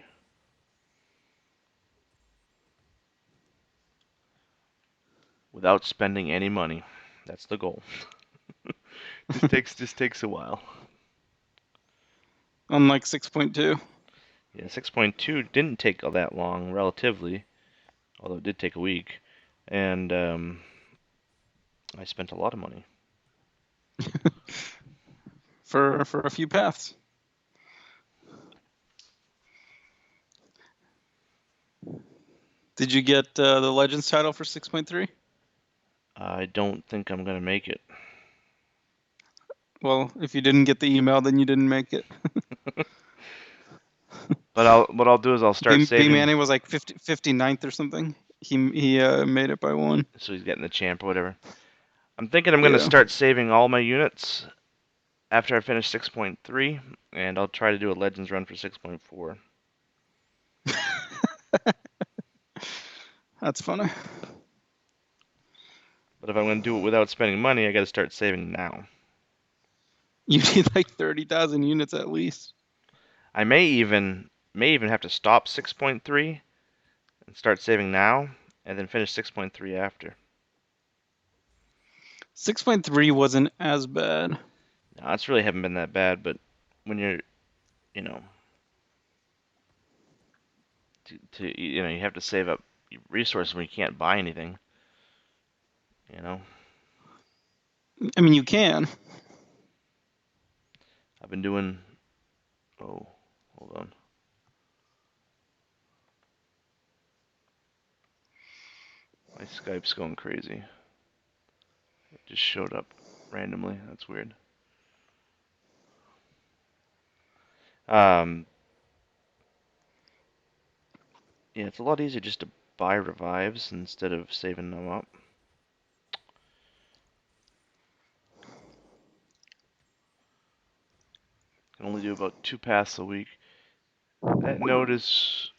Without spending any money. That's the goal. just takes a while. On like 6.2. Yeah, 6.2 didn't take all that long, relatively, although it did take a week, and I spent a lot of money. for a few paths. Did you get the Legends title for 6.3? I don't think I'm gonna make it. Well, if you didn't get the email, then you didn't make it. But what I'll do is I'll start saving. B-Manny was like 59th or something. He made it by 1. So he's getting the champ or whatever. I'm thinking I'm gonna start saving all my units after I finish 6.3, and I'll try to do a Legends run for 6.4. That's funny. But if I'm gonna do it without spending money, I gotta start saving now. You need like 30,000 units at least. I may even have to stop 6.3 and start saving now, and then finish 6.3 after. 6.3 wasn't as bad. No, it's really haven't been that bad, but when you're, you know, you have to save up resources when you can't buy anything. You know. I mean, you can. I've been doing. Oh, hold on. My Skype's going crazy. It just showed up randomly. That's weird. Yeah, it's a lot easier just to buy revives instead of saving them up. Can only do about 2 paths a week. That node is...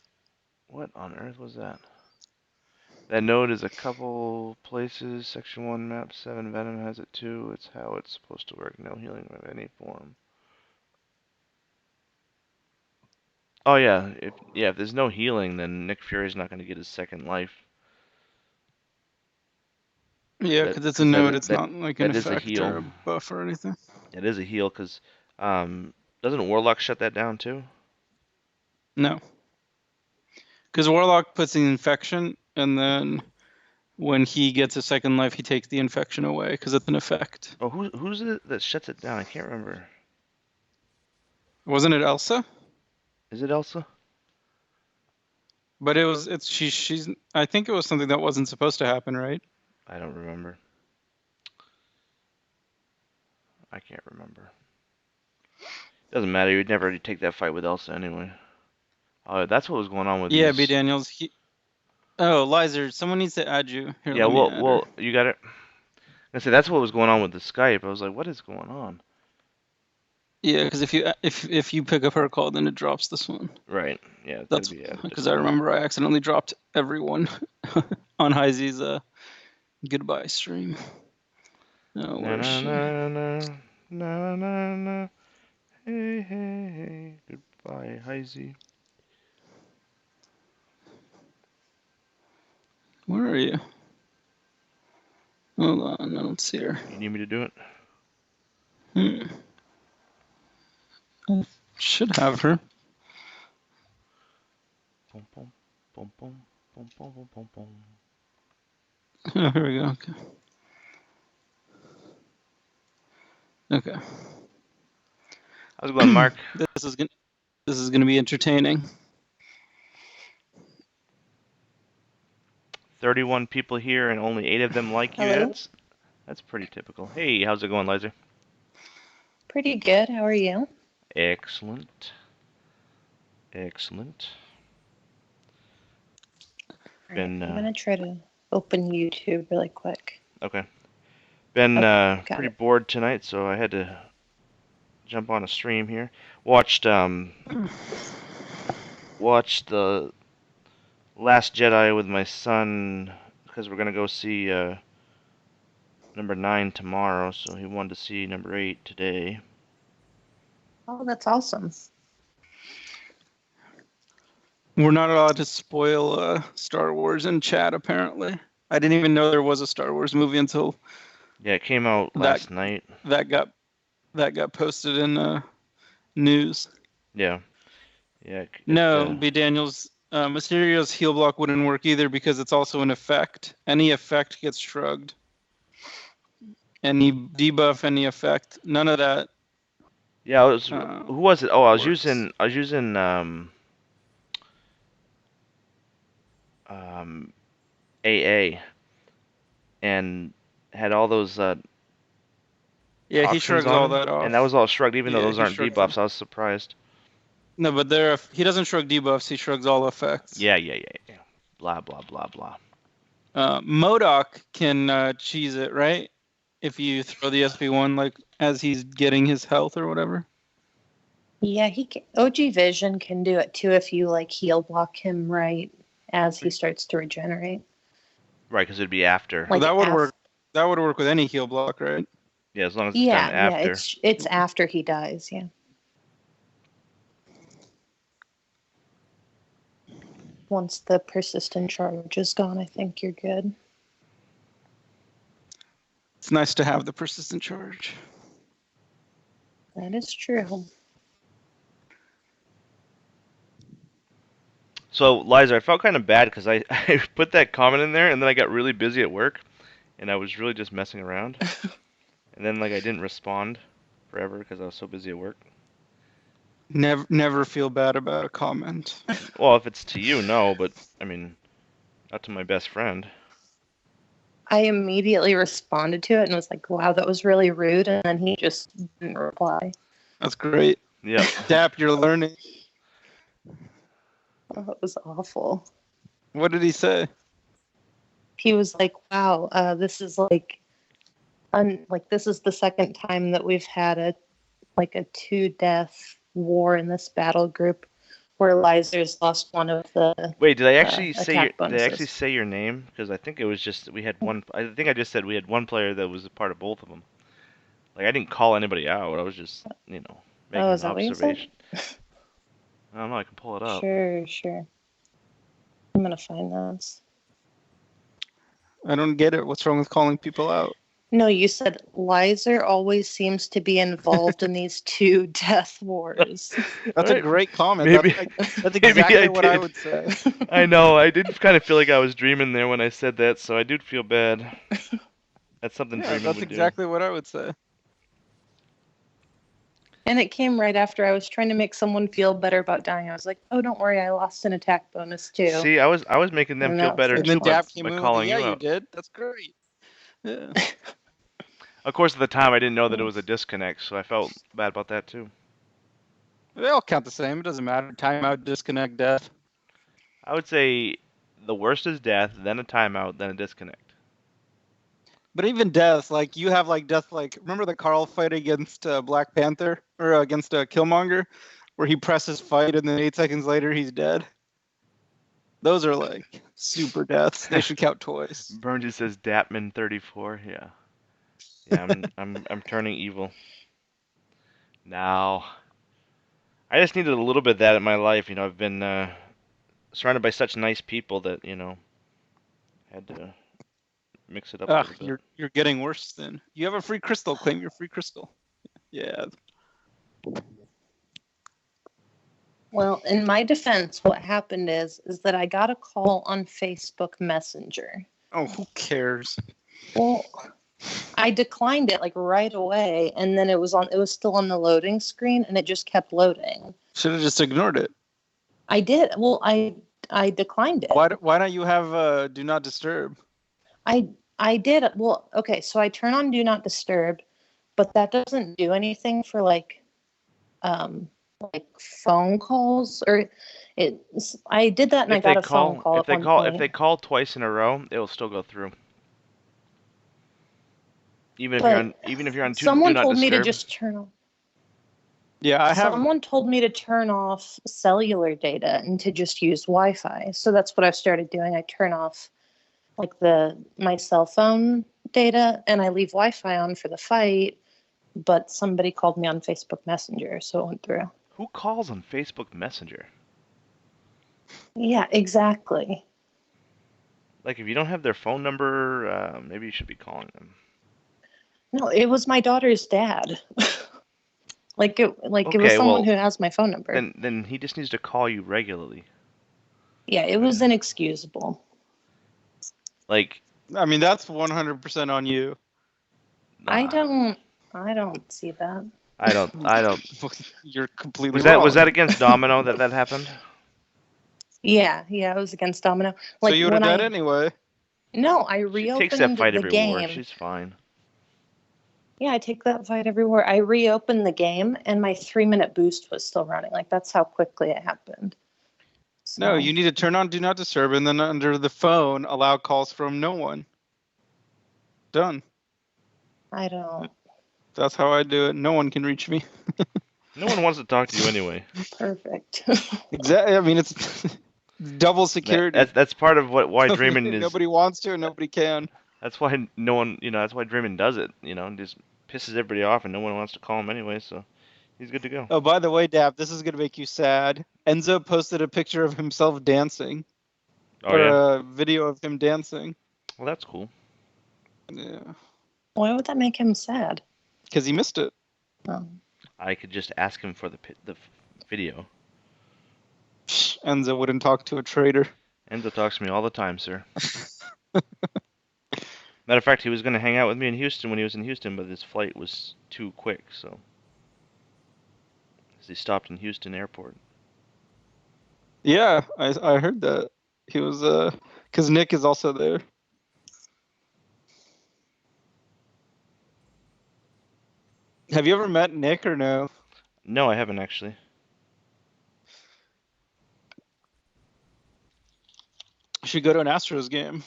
What on earth was that? That node is a couple places. Section 1, map 7, Venom has it too. It's how it's supposed to work. No healing of any form. Oh yeah, if there's no healing, then Nick Fury's not going to get his second life. Yeah, because it's a node. It's not like an effect or a buff or anything. It is a heal because doesn't Warlock shut that down too? No. Because Warlock puts the infection, and then when he gets a second life, he takes the infection away because it's an effect. Oh, who's it that shuts it down? I can't remember. Wasn't it Elsa? Is it Elsa? But she's. I think it was something that wasn't supposed to happen, right? I don't remember. I can't remember. Doesn't matter. You'd never take that fight with Elsa anyway. Oh, that's what was going on with Yeah, B. these. Daniels. Oh, Lizer, someone needs to add you. Here, Yeah, let me add her. you got it. I said that's what was going on with the Skype. I was like, what is going on? Yeah, because if you pick up her call, then it drops this one. Right. Yeah, it's That's gotta be added. because I remember I accidentally dropped everyone on Heizi's goodbye stream. Oh, Na where is na she? na na na na na. Hey hey hey. Goodbye, Heizi. Where are you? Hold on, I don't see her. You need me to do it? I should have her. Boom boom boom boom boom boom boom boom boom. Oh, here we go. Okay. Okay. How's it going, Mark? This is gonna be entertaining. 31 people here and only 8 of them like you. Hello. That's pretty typical. Hey, how's it going, Liza? Pretty good. How are you? Excellent. Excellent. I'm gonna try to open YouTube really quick. Okay. Been Okay, got pretty it. bored tonight, so I had to jump on a stream here. Watched the Last Jedi with my son because we're gonna go see number 9 tomorrow, so he wanted to see number 8 today. Oh, that's awesome. We're not allowed to spoil Star Wars in chat, apparently. I didn't even know there was a Star Wars movie until Yeah, it came out last night. that got posted in news. Yeah. Yeah. No, B. Daniels, Mysterio's heal block wouldn't work either because it's also an effect. Any effect gets shrugged. Any debuff, any effect, none of that. Yeah, it was. Who was it? Oh, I was works. using AA, and had all those Yeah, he toxins shrugs on all him, that off. and that was all shrugged, even though Yeah, those he aren't shrugs debuffs. them. I was surprised. No, but he doesn't shrug debuffs. He shrugs all effects. Yeah. Blah blah blah blah. MODOK can cheese it, right? If you throw the SP1 like as he's getting his health or whatever. Yeah, he can. OG Vision can do it too if you like heal block him right as he starts to regenerate. Right, because it'd be after. Like that would work. That would work with any heal block, right? Yeah, as long as it's done after. Yeah, it's after he dies. Yeah. Once the persistent charge is gone, I think you're good. It's nice to have the persistent charge. That is true. So, Liza, I felt kind of bad because I put that comment in there, and then I got really busy at work, and I was really just messing around. And then, like, I didn't respond forever because I was so busy at work. Never feel bad about a comment. Well, if it's to you, no, but, I mean, not to my best friend. I immediately responded to it and was like, wow, that was really rude. And then he just didn't reply. That's great. Yeah. Dap, you're learning. Oh, it was awful. What did he say? He was like, wow, this is this is the second time that we've had a 2-death war in this battle group where Lizer's lost one of the Wait, did I actually bonuses. say your name? Because I think it was just we had one. I think I just said we had one player that was a part of both of them. Like I didn't call anybody out. I was just making is an that what you observation. said? I don't know. I can pull it up. Sure. I'm gonna find those. I don't get it. What's wrong with calling people out? No, you said Lizer always seems to be involved in these two death wars. That's a Right. great comment. Maybe, That's maybe exactly I what I did. would say. I know. I did kind of feel like I was dreaming there when I said that, so I do feel bad. That's something Yeah, dreaming that's would do. exactly what I would say. And it came right after I was trying to make someone feel better about dying. I was like, "Oh, don't worry, I lost an attack bonus too." See, I was making them And feel that was better the And then too by, response. Dap came by in with, calling yeah, you you out. did. That's great. Yeah. Of course, at the time, I didn't know that it was a disconnect, so I felt bad about that too. They all count the same. It doesn't matter. Timeout, disconnect, death. I would say the worst is death, then a timeout, then a disconnect. But even death, like you have like death, like remember the Carl fight against Black Panther or against Killmonger, where he presses fight and then 8 seconds later he's dead. Those are like super deaths. They should count twice. Burn just says Dapman 34. Yeah, yeah. I'm turning evil. Now, I just needed a little bit of that in my life. I've been surrounded by such nice people that had to mix it up a Ugh, little bit. you're getting worse then. You have a free crystal. Claim your free crystal. Yeah. Well, in my defense, what happened is that I got a call on Facebook Messenger. Oh, who cares? Well, I declined it like right away, and then it was still on the loading screen, and it just kept loading. Should have just ignored it. I did. Well, I declined it. Why don't you have do not disturb? I did. Well, okay, so I turn on Do Not Disturb, but that doesn't do anything for like phone calls or I did that and I got a phone call at one point. If they call twice in a row, it will still go through. Even But if you're on Do someone Not told me to Disturb. just turn off. Yeah, I have. Someone told me to turn off cellular data and to just use Wi-Fi. So that's what I've started doing. I turn off like my cell phone data and I leave Wi-Fi on for the fight. But somebody called me on Facebook Messenger, so it went through. Who calls on Facebook Messenger? Yeah, exactly. Like, if you don't have their phone number, maybe you should be calling them. No, it was my daughter's dad. It was someone who has my phone number. Then he just needs to call you regularly. Yeah, it was inexcusable. Like, I mean, that's 100% on you. nah, I don't see that. I don't. You're completely wrong. Was that against Domino that happened? Yeah, it was against Domino. So you would have done anyway. No, I She reopened takes that fight the every game. war. She's fine. Yeah, I take that fight everywhere. I reopened the game and my 3-minute boost was still running. Like that's how quickly it happened. So, No, you need to turn on Do Not Disturb and then under the phone allow calls from no one. Done. I don't. That's how I do it. No one can reach me. No one wants to talk to you anyway. Perfect. Exactly. I mean, it's double security. That's part of why dreaming is. Nobody wants to and nobody can. That's why no one, that's why dreaming does it. Just pisses everybody off, and no one wants to call him anyway. So he's good to go. Oh, by the way, Dap, this is gonna make you sad. Enzo posted a picture of himself dancing. Oh or yeah. a video of him dancing. Well, that's cool. Yeah. Why would that make him sad? Because he missed it. Oh. I could just ask him for the video. Psh, Enzo wouldn't talk to a traitor. Enzo talks to me all the time, sir. Matter of fact, he was going to hang out with me in Houston when he was in Houston, but his flight was too quick, so he stopped in Houston airport. Yeah, I heard that. He was because Nick is also there. Have you ever met Nick or no? No, I haven't actually. You should go to an Astros game.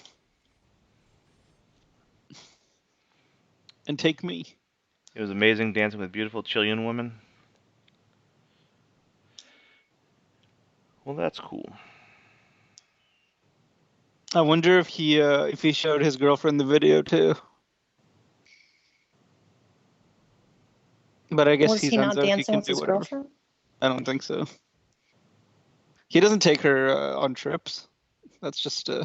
And take me. It was amazing dancing with beautiful Chilean women. Well, that's cool. I wonder if he showed his girlfriend the video too. But I guess Was he not Enzo, dancing can with do his whatever. girlfriend? I don't think so. He doesn't take her on trips. That's just Oh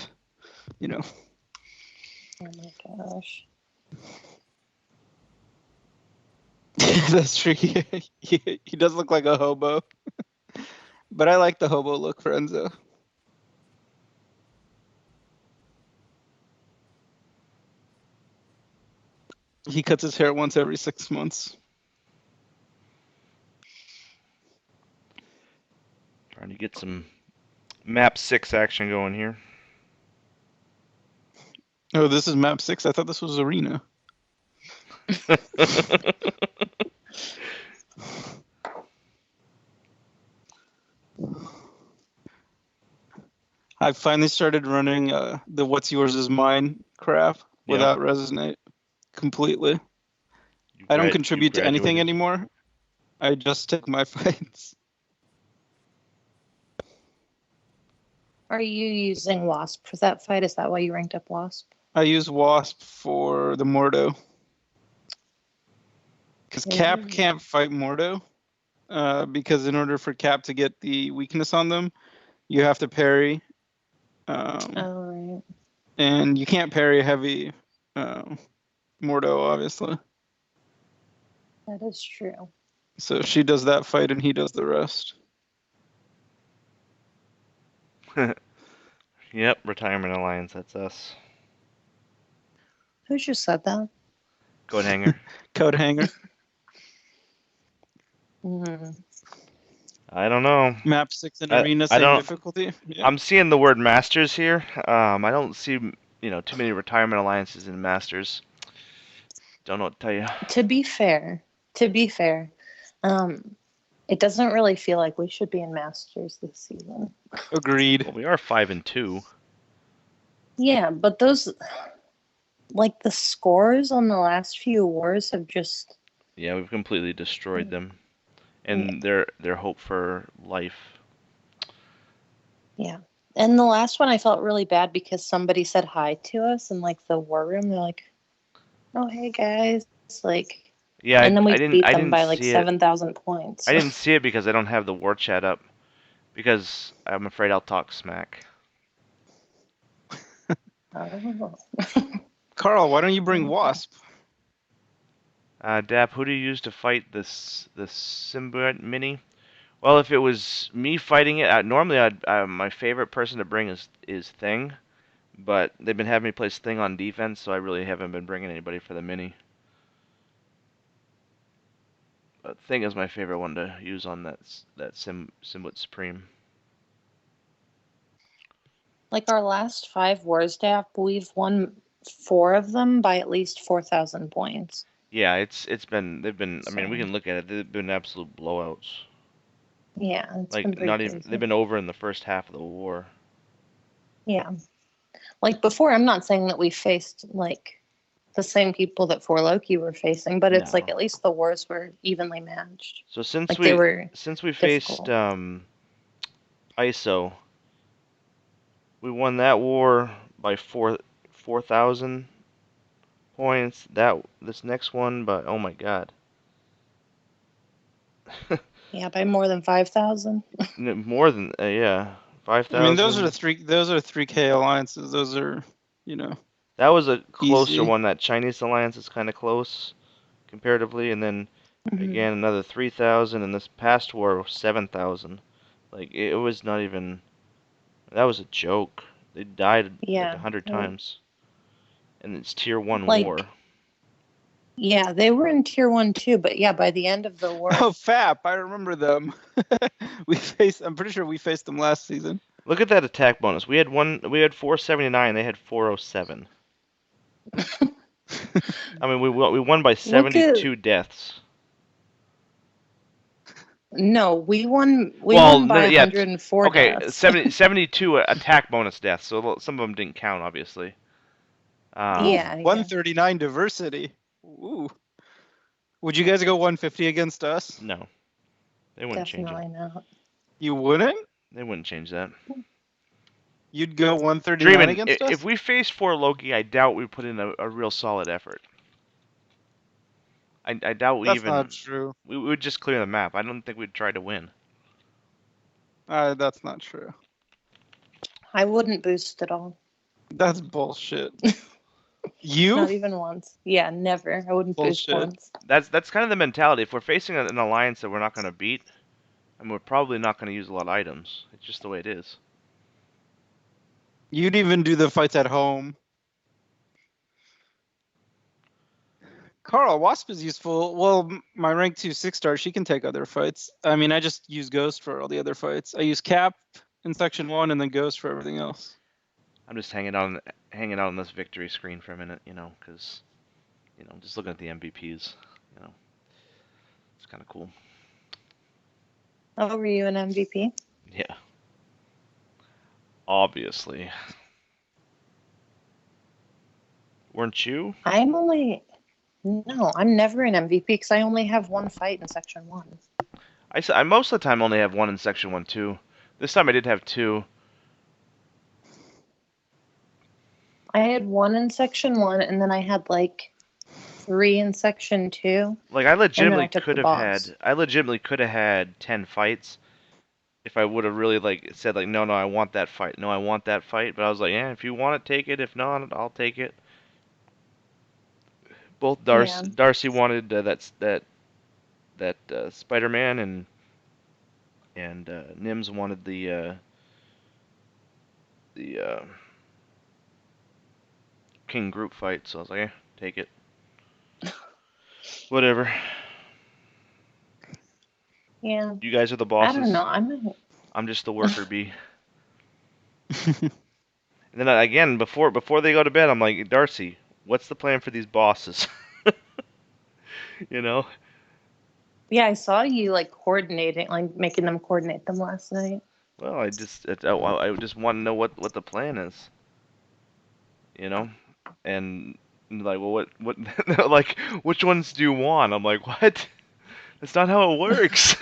my gosh. That's true. He does look like a hobo. But I like the hobo look for Enzo. He cuts his hair once every 6 months. Trying to get some map 6 action going here. Oh, this is map 6? I thought this was arena. I finally started running the What's Yours Is Mine crap without Resonate completely. I don't contribute to anything anymore. I just take my fights. Are you using Wasp for that fight? Is that why you ranked up Wasp? I use Wasp for the Mordo. Because Cap can't fight Mordo. Because in order for Cap to get the weakness on them, you have to parry. Right. And you can't parry a heavy Mordo, obviously. That is true. So she does that fight and he does the rest. Yep, Retirement Alliance, that's us. Who just said that? Code Hanger. Code Hanger. I don't know. Map 6 and arena, same difficulty. Yeah. I'm seeing the word Masters here. I don't see, too many Retirement Alliances in Masters. Don't know what to tell you. To be fair, it doesn't really feel like we should be in Masters this season. Agreed. Well, we are 5-2. Yeah, but those, like the scores on the last few wars have just. Yeah, we've completely destroyed them, and their hope for life. Yeah, and the last one I felt really bad because somebody said hi to us in like the war room. They're like, "Oh, hey guys," like. Yeah, and then we beat them didn't by like see 7,000 points. I didn't see it because I don't have the war chat up, because I'm afraid I'll talk smack. Carl, why don't you bring Wasp? Dap, who do you use to fight this Symbiote mini? Well, if it was me fighting it, normally my favorite person to bring is Thing, but they've been having me play Thing on defense, so I really haven't been bringing anybody for the mini. But Thing is my favorite one to use on that Symbiote Supreme. Like our last 5 wars, Dap, we've won 4 of them by at least 4,000 points. Yeah, they've been. I mean, we can look at it. They've been absolute blowouts. Yeah, it's like been pretty not crazy. even. They've been over in the first half of the war. Yeah, like before. I'm not saying that we faced like the same people that For Loki were facing, but it's like at least the wars were evenly matched. So since like we faced ISO, we won that war by 4,000 points. This next one, but oh my god. Yeah, by more than 5,000. More than 5,000. I mean, those are 3K alliances. Those are, That was a closer easy. one. That Chinese alliance is kind of close comparatively, and then again another 3,000, and this past war was 7,000. Like it was not even. That was a joke. They died like 100 times, and it's tier 1 war. Yeah, they were in tier 1 too, but yeah, by the end of the war. Oh, FAP! I remember them. I'm pretty sure we faced them last season. Look at that attack bonus. We had 479. They had 407. I mean, we won by 72 deaths. No, we won by 104 deaths. 72 attack bonus deaths. So some of them didn't count, obviously. 139 diversity. Ooh. Would you guys go 150 against us? No. They wouldn't change it. Definitely not. You wouldn't? They wouldn't change that. You'd go 139 against us? If we faced For Loki, I doubt we'd put in a real solid effort. I doubt we That's even. That's not true. We would just clear the map. I don't think we'd try to win. That's not true. I wouldn't boost at all. That's bullshit. You? Not even once. Yeah, never. I wouldn't boost Bullshit. once. That's kind of the mentality. If we're facing an alliance that we're not going to beat, and we're probably not going to use a lot of items. It's just the way it is. You'd even do the fights at home. Carl, Wasp is useful. Well, my rank 2 6-star, she can take other fights. I mean, I just use Ghost for all the other fights. I use Cap in section 1 and then Ghost for everything else. I'm just hanging out on this victory screen for a minute, because just looking at the MVPs, it's kind of cool. Oh, were you an MVP? Yeah. Obviously. Weren't you? No, I'm never an MVP because I only have one fight in section 1. I most of the time only have one in section 1 too. This time I did have two. I had one in section 1, and then I had like 3 in section 2. Like I legitimately took could the have boss. had. I legitimately could have had 10 fights if I would have really said no, I want that fight. No, I want that fight. But I was like, yeah, if you want it, take it. If not, I'll take it. Both Yeah. Darcy wanted that Spider-Man, and Nims wanted the King Group fight. So I was like, take it. Whatever. Yeah. You guys are the I bosses. don't know. I'm just the worker bee. And then again, before they go to bed, I'm like, Darcy, what's the plan for these bosses? You know? Yeah, I saw you coordinating, making them coordinate them last night. Well, I just want to know what the plan is. And like, well, what like, which ones do you want? I'm like, what? That's not how it works.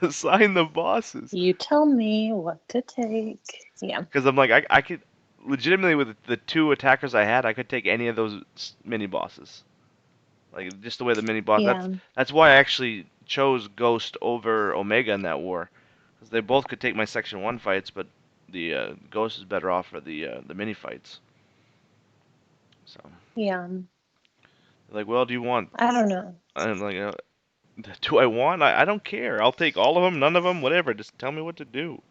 Assign the bosses. You tell me what to take. Yeah. Because I'm like, I could legitimately, with the 2 attackers I had, I could take any of those mini bosses. Like just the way the mini boss. Yeah. That's why I actually chose Ghost over Omega in that war, because they both could take my section 1 fights, but the Ghost is better off for the mini fights. So. Yeah. Like, well, do you want? I don't know. I'm like, do I want? I don't care. I'll take all of them, none of them, whatever. Just tell me what to do.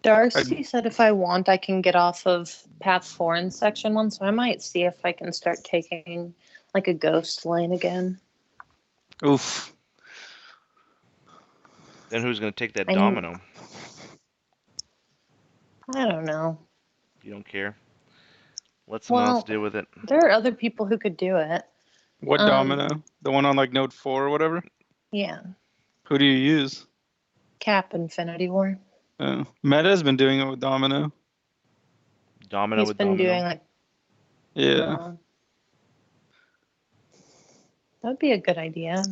Darcy said if I want, I can get off of Path 4 in section 1, so I might see if I can start taking a ghost lane again. Oof. Then who's gonna take that I domino? I don't know. You don't care. Let someone else deal with it. There are other people who could do it. What domino? The one on node 4 or whatever? Yeah. Who do you use? Cap Infinity War. Oh. Meta's been doing it with domino. Domino He's with been domino. doing Yeah. That would be a good idea.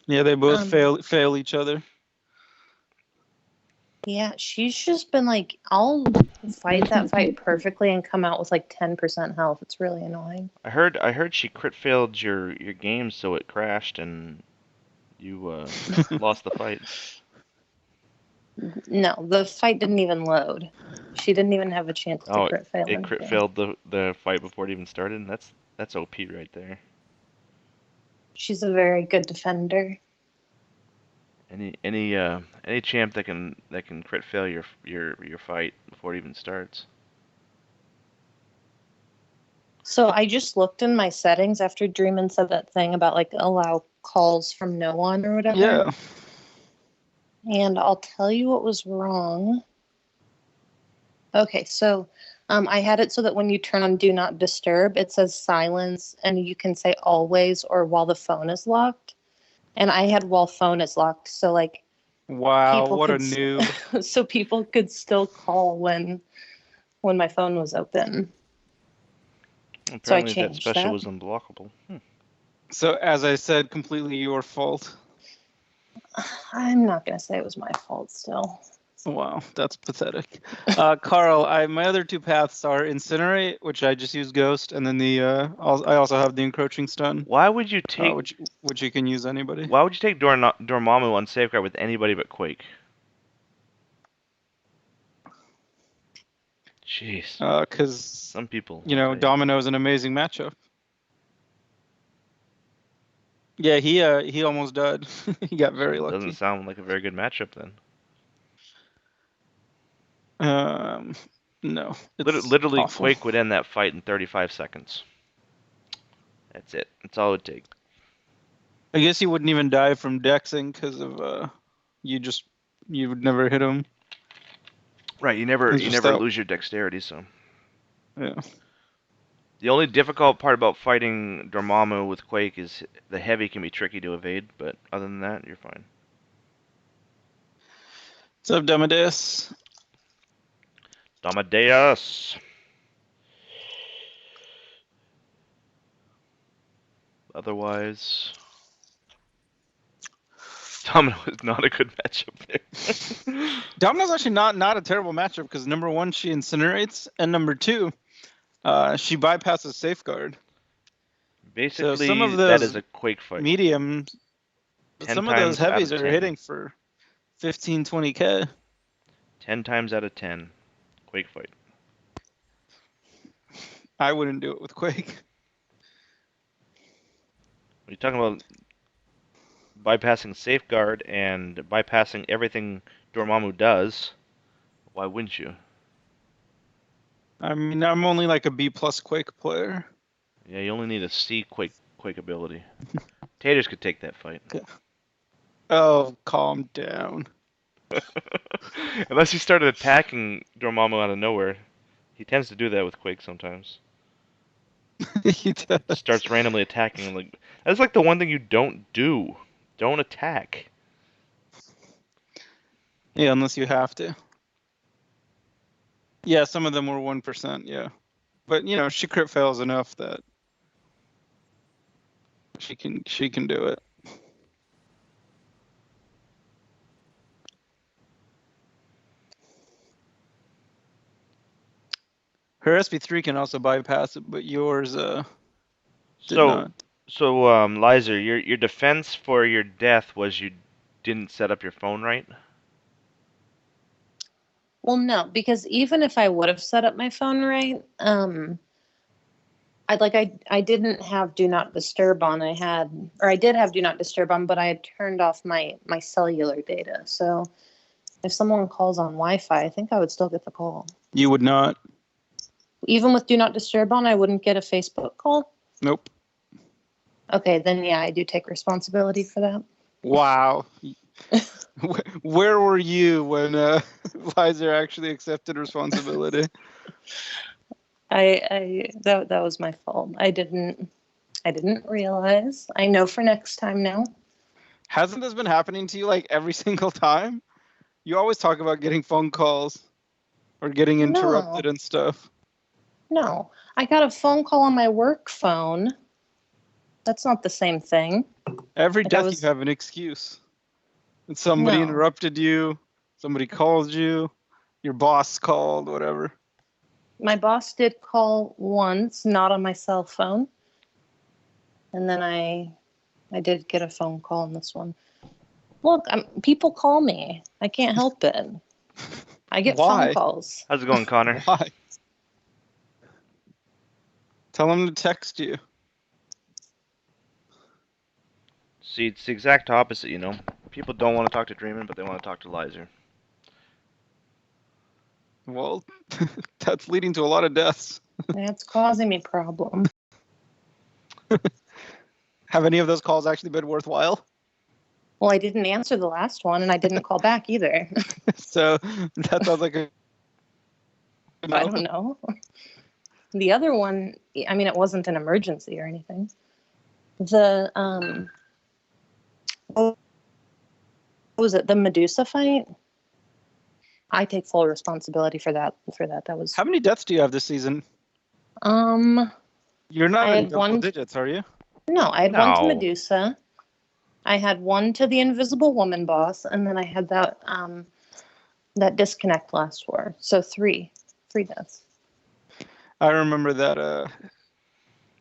Yeah, they both fail each other. Yeah, she's just been I'll fight that fight perfectly and come out with 10% health. It's really annoying. I heard she crit failed your game, so it crashed and you lost the fight. No, the fight didn't even load. She didn't even have a chance to crit fail. It crit failed the fight before it even started. That's OP right there. She's a very good defender. Any champ that can crit fail your fight before it even starts. So I just looked in my settings after Dreamin said that thing about allow calls from no one or whatever. Yeah. And I'll tell you what was wrong. Okay, so I had it so that when you turn on Do Not Disturb, it says silence, and you can say always or while the phone is locked. And I had while phone is locked, so wow, what a noob. So people could still call when my phone was open. Apparently so I changed that special that. was unblockable. So as I said, completely your fault. I'm not gonna say it was my fault still. Wow, that's pathetic. Carl, my other 2 paths are Incinerate, which I just use Ghost, and then I also have the Encroaching Stun. Why would you take which you can use anybody? Why would you take Dormammu on Safeguard with anybody but Quake? Jeez. Because Some people. Domino's an amazing matchup. Yeah, he almost died. He got very lucky. Doesn't sound like a very good matchup then. No. Literally, awful. Quake would end that fight in 35 seconds. That's it. That's all it would take. I guess he wouldn't even die from dexing because of you would never hit him. Right, you never that- lose your dexterity, so. Yeah. The only difficult part about fighting Dormammu with Quake is the heavy can be tricky to evade, but other than that, you're fine. What's up, Demadeus? Damadeus! Otherwise, Domino is not a good matchup there. Domino's actually not a terrible matchup because number one, she incinerates, and number two, she bypasses safeguard. Basically, So some of that those is a Quake fight. Mediums, but 10 some of those times out heavies of are 10. hitting for 15, 20K. 10 times out of 10, Quake fight. I wouldn't do it with Quake. When you're talking about bypassing safeguard and bypassing everything Dormammu does, why wouldn't you? I mean, I'm only like a B+ Quake player. Yeah, you only need a C Quake ability. Taters could take that fight. Oh, calm down. Unless he started attacking Dormammu out of nowhere. He tends to do that with Quake sometimes. He does. Starts randomly attacking him. Like, that's like the one thing you don't do. Don't attack. Yeah, unless you have to. Yeah, some of them were 1%, yeah. But, she crit fails enough that she can do it. Her SP3 can also bypass it, but yours did not. So, Lizer, your defense for your death was you didn't set up your phone right? Well, no, because even if I would have set up my phone right, I didn't have do not disturb on. I did have do not disturb on, but I had turned off my cellular data. So if someone calls on Wi-Fi, I think I would still get the call. You would not? Even with do not disturb on, I wouldn't get a Facebook call? Nope. Okay, then yeah, I do take responsibility for that. Wow. Where were you when Lizer actually accepted responsibility? That was my fault. I didn't realize. I know for next time now. Hasn't this been happening to you like every single time? You always talk about getting phone calls or getting interrupted and stuff. No, I got a phone call on my work phone. That's not the same thing. Every death you have an excuse. And somebody interrupted you, somebody called you, your boss called, whatever. My boss did call once, not on my cell phone. And then I did get a phone call on this one. Look, people call me. I can't help it. I get phone calls. How's it going, Connor? Why? Tell them to text you. See, it's the exact opposite, People don't want to talk to Dreamin', but they want to talk to Lizer. Well, that's leading to a lot of deaths. That's causing me problems. Have any of those calls actually been worthwhile? Well, I didn't answer the last one, and I didn't call back either. So that sounds like a... I don't know. The other one, I mean, it wasn't an emergency or anything. The, what was it, the Medusa fight? I take full responsibility for that. That was... How many deaths do you have this season? You're not in double digits, are you? No, I had one to Medusa. I had one to the Invisible Woman boss, and then I had that disconnect last war. So three deaths. I remember that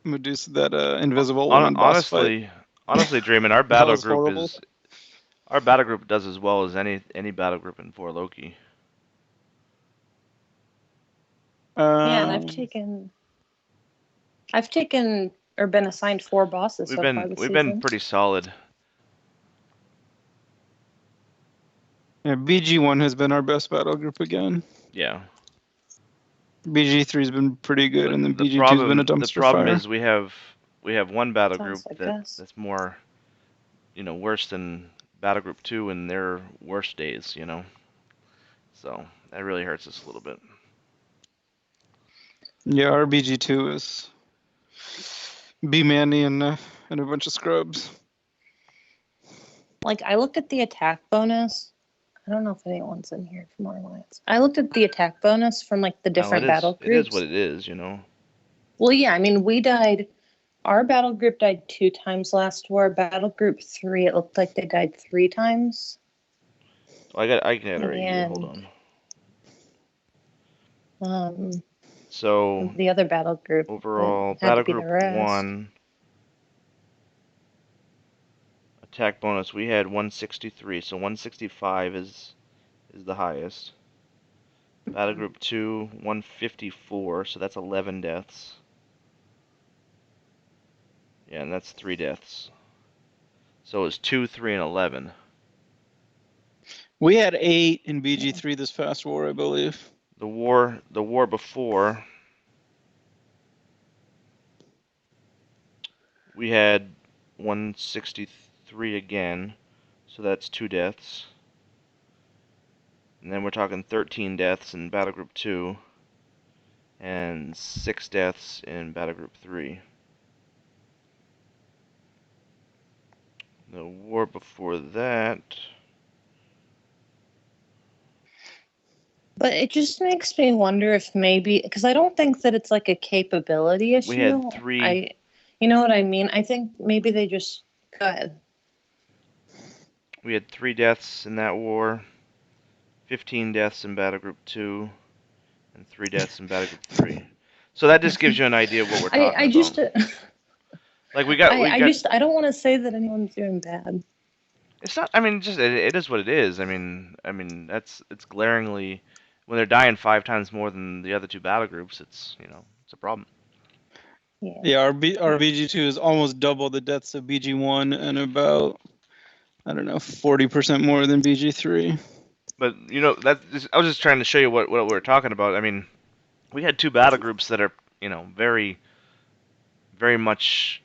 Medusa, that Invisible Woman boss fight. Honestly, Dreamin', our battle group does as well as any battle group in 4 Loki. Yeah, and I've taken or been assigned 4 bosses so far this We've been season. pretty solid. Yeah, BG1 has been our best battle group again. Yeah. BG3's been pretty good, and then The BG2's been a dumpster the problem fire. is we have one battle group Sounds like us. that's more, worse than battle group 2 in their worst days, So that really hurts us a little bit. Yeah, our BG2 is B Manny and a bunch of scrubs. Like, I looked at the attack bonus. I don't know if anyone's in here from our alliance. I looked at the attack bonus from like the different battle It is groups. what it is, Well, yeah, I mean, we died. Our battle group died 2 times last war. Battle group 3, it looked like they died 3 times. I can get it right here. Hold on. So The other battle group overall, had battle to be group the rest. 1 attack bonus, we had 163, so 165 is the highest. Battle group 2, 154, so that's 11 deaths. Yeah, and that's 3 deaths. So it's 2, 3, and 11. We had 8 in BG3 this past war, I believe. The war before, we had 163 again, so that's 2 deaths. And then we're talking 13 deaths in battle group 2 and 6 deaths in battle group 3. The war before that, But it just makes me wonder if maybe, because I don't think that it's like a capability issue. we had 3. You know what I mean? I think maybe they just, go ahead. We had 3 deaths in that war, 15 deaths in battle group 2, and 3 deaths in battle group 3. So that just gives you an idea of what we're talking about. Like I don't want to say that anyone's doing bad. It's not. I mean, just it is what it is. I mean, it's glaringly when they're dying 5 times more than the other 2 battle groups. It's it's a problem. Yeah, our BG2 is almost double the deaths of BG1 and about 40% more than BG3. But I was just trying to show you what we were talking about. I mean, we had 2 battle groups that are very, very much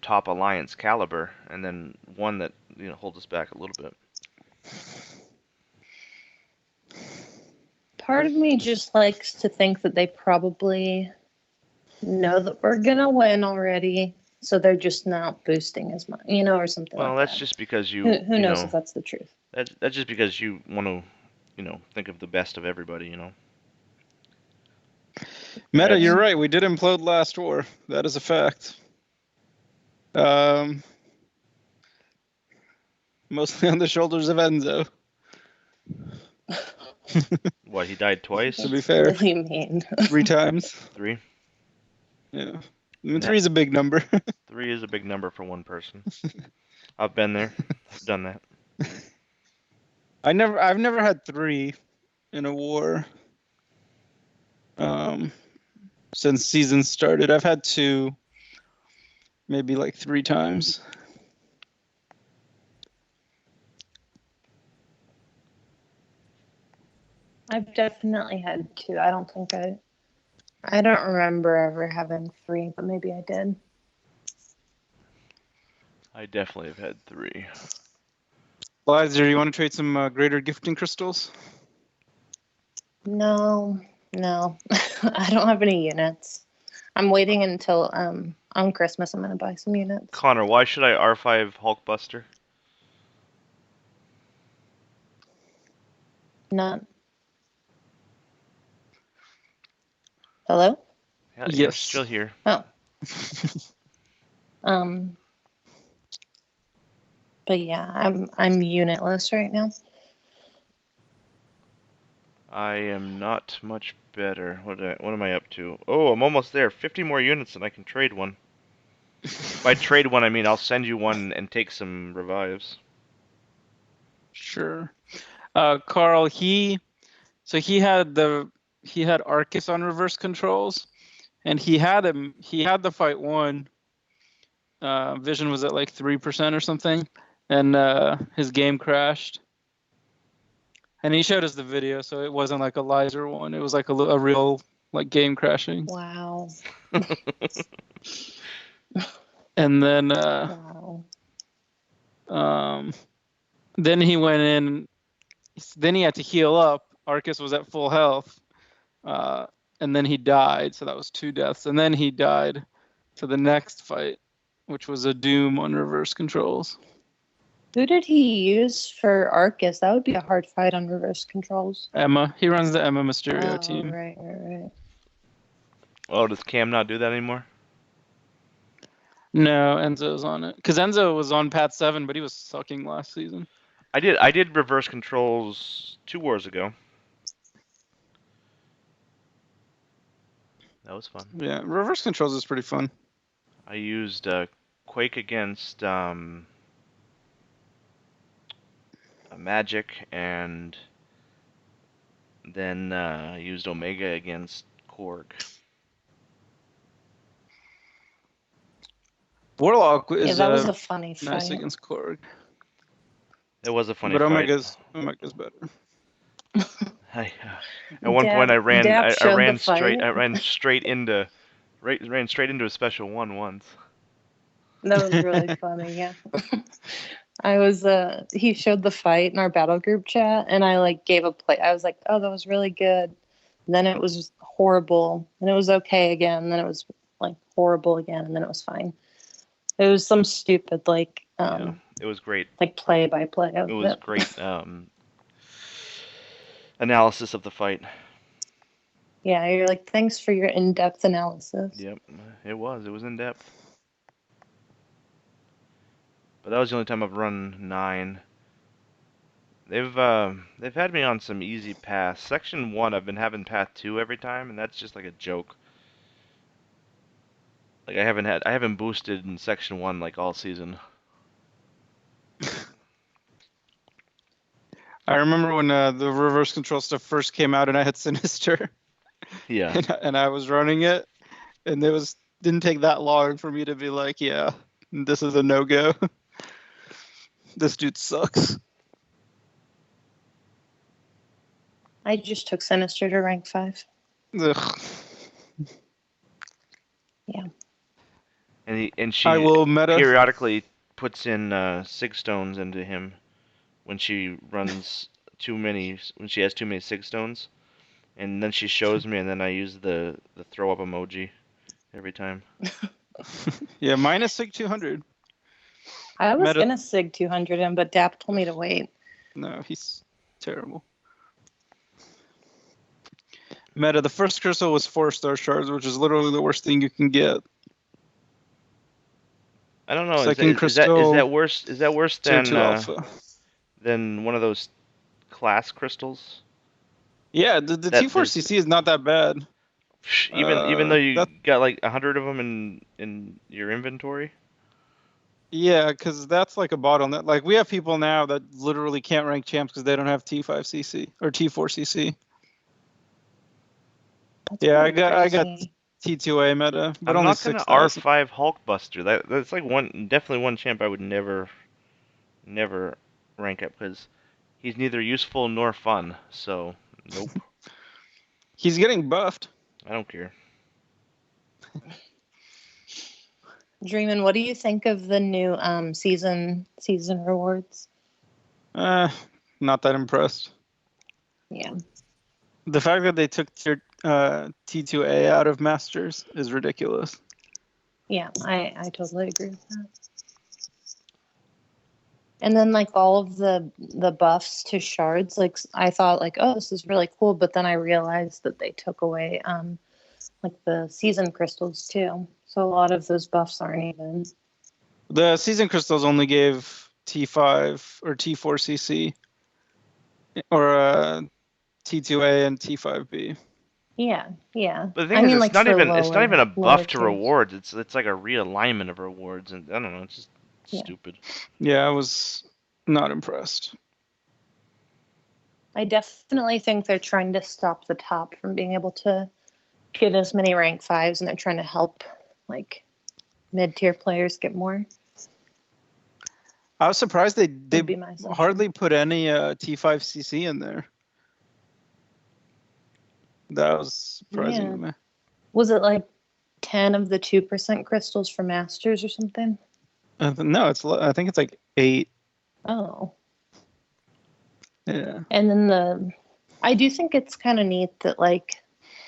top alliance caliber, and then one that holds us back a little bit. Part of me just likes to think that they probably know that we're gonna win already, so they're just not boosting as much, or something. Well, like that's that. just because you. Who knows if that's the truth? That's just because you want to, think of the best of everybody, Meta, you're right. We did implode last war. That is a fact. Mostly on the shoulders of Enzo. What, he died twice? To be fair. Really mean. 3 times. 3? Yeah. I mean, 3 is a big number. 3 is a big number for one person. I've been there. I've done that. I've never had 3 in a war. Since season started, I've had 2, maybe like 3 times. I've definitely had 2. I don't remember ever having 3, but maybe I did. I definitely have had 3. Lizer, you want to trade some greater gifting crystals? No. I don't have any units. I'm waiting until on Christmas. I'm gonna buy some units. Connor, why should I R5 Hulkbuster? None. Hello? Yeah, Yes. you're still here. Oh. But yeah, I'm unitless right now. I am not much better. What am I up to? Oh, I'm almost there. 50 more units and I can trade one. By trade one, I mean I'll send you one and take some revives. Sure. Carl, he had the he had Arcus on reverse controls, and he had the fight won. Vision was at like 3% or something, and his game crashed. And he showed us the video, so it wasn't like a Lizer one. It was like a real like game crashing. Wow. And then Wow. then he went in. Then he had to heal up. Arcus was at full health, and then he died. So that was 2 deaths. And then he died to the next fight, which was a Doom on reverse controls. Who did he use for Arcus? That would be a hard fight on reverse controls. Emma. He runs the Emma Mysterio team. Right. Oh, does Cam not do that anymore? No, Enzo's on it. Because Enzo was on Pat 7, but he was sucking last season. I did reverse controls 2 wars ago. That was fun. Yeah, reverse controls is pretty fun. I used Quake against Magic, and then I used Omega against Korg. Warlock is that was a funny nice fight. against Korg. It was a funny But fight. Omega's better. At one point, I ran straight into a special one once. That was really funny. Yeah. I was he showed the fight in our battle group chat, and I like gave a play. I was like, "Oh, that was really good." And then it was horrible, and it was okay again. And then it was like horrible again, and then it was fine. It was some stupid like Yeah, it was great. like play by play. It was great analysis of the fight. Yeah, you're like, thanks for your in-depth analysis. Yep, it was in depth. But that was the only time I've run 9. They've had me on some easy paths. Section 1, I've been having path 2 every time, and that's just like a joke. Like I haven't boosted in section 1 like all season. I remember when the reverse control stuff first came out, and I had Sinister. Yeah. And I was running it, and didn't take that long for me to be like, yeah, this is a no-go. This dude sucks. I just took Sinister to rank 5. Ugh. Yeah. And she I will meta periodically puts in Sig Stones into him when she runs when she has too many Sig Stones. And then she shows me, and then I use the throw up emoji every time. Yeah, minus Sig 200. I was gonna Sig 200 him, but Dap told me to wait. No, he's terrible. Meta, the first crystal was 4-star shards, which is literally the worst thing you can get. I don't know. Second Is that worse? Is that worse than one of those class crystals? Yeah, the T4CC is not that bad. Even though you got like 100 of them in your inventory. Yeah, because that's like a bottleneck. Like we have people now that literally can't rank champs because they don't have T5CC or T4CC. That's Yeah, I pretty got crazy. T2A meta, but I'm only not gonna 6,000. R5 Hulkbuster. That's like definitely one champ I would never rank up because he's neither useful nor fun. So nope. He's getting buffed. I don't care. Dreamin', what do you think of the new season rewards? Not that impressed. Yeah. The fact that they took T2A out of Masters is ridiculous. Yeah, I totally agree with that. And then like all of the buffs to shards, like I thought like, oh, this is really cool, but then I realized that they took away like the season crystals too. So a lot of those buffs aren't even. The season crystals only gave T5 or T4CC or T2A and T5B. Yeah. But the thing is, like, it's not even a buff to tiers. rewards. It's like a realignment of rewards, and I don't know. It's just stupid. Yeah, I was not impressed. I definitely think they're trying to stop the top from being able to get as many rank 5s, and they're trying to help like mid-tier players get more. I was surprised they Would be my assumption. hardly put any T5CC in there. That was surprising Yeah. to me. Was it like 10 of the 2% crystals for masters or something? No, I think it's like 8. Oh. Yeah. And then I do think it's kind of neat that like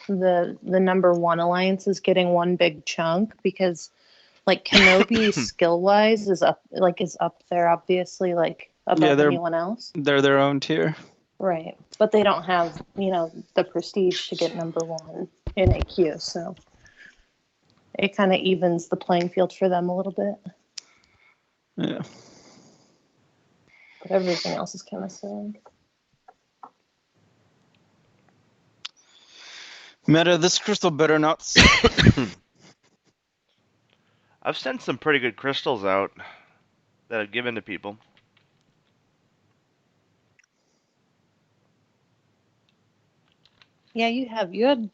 the number 1 alliance is getting one big chunk, because like Kenobi skill wise is up there obviously, like above anyone else. They're their own tier. Right. But they don't have, the prestige to get number 1 in AQ, so it kind of evens the playing field for them a little bit. Yeah. But everything else is kind of sad. Meta, this crystal better not. I've sent some pretty good crystals out that I've given to people. Yeah, you have. You had.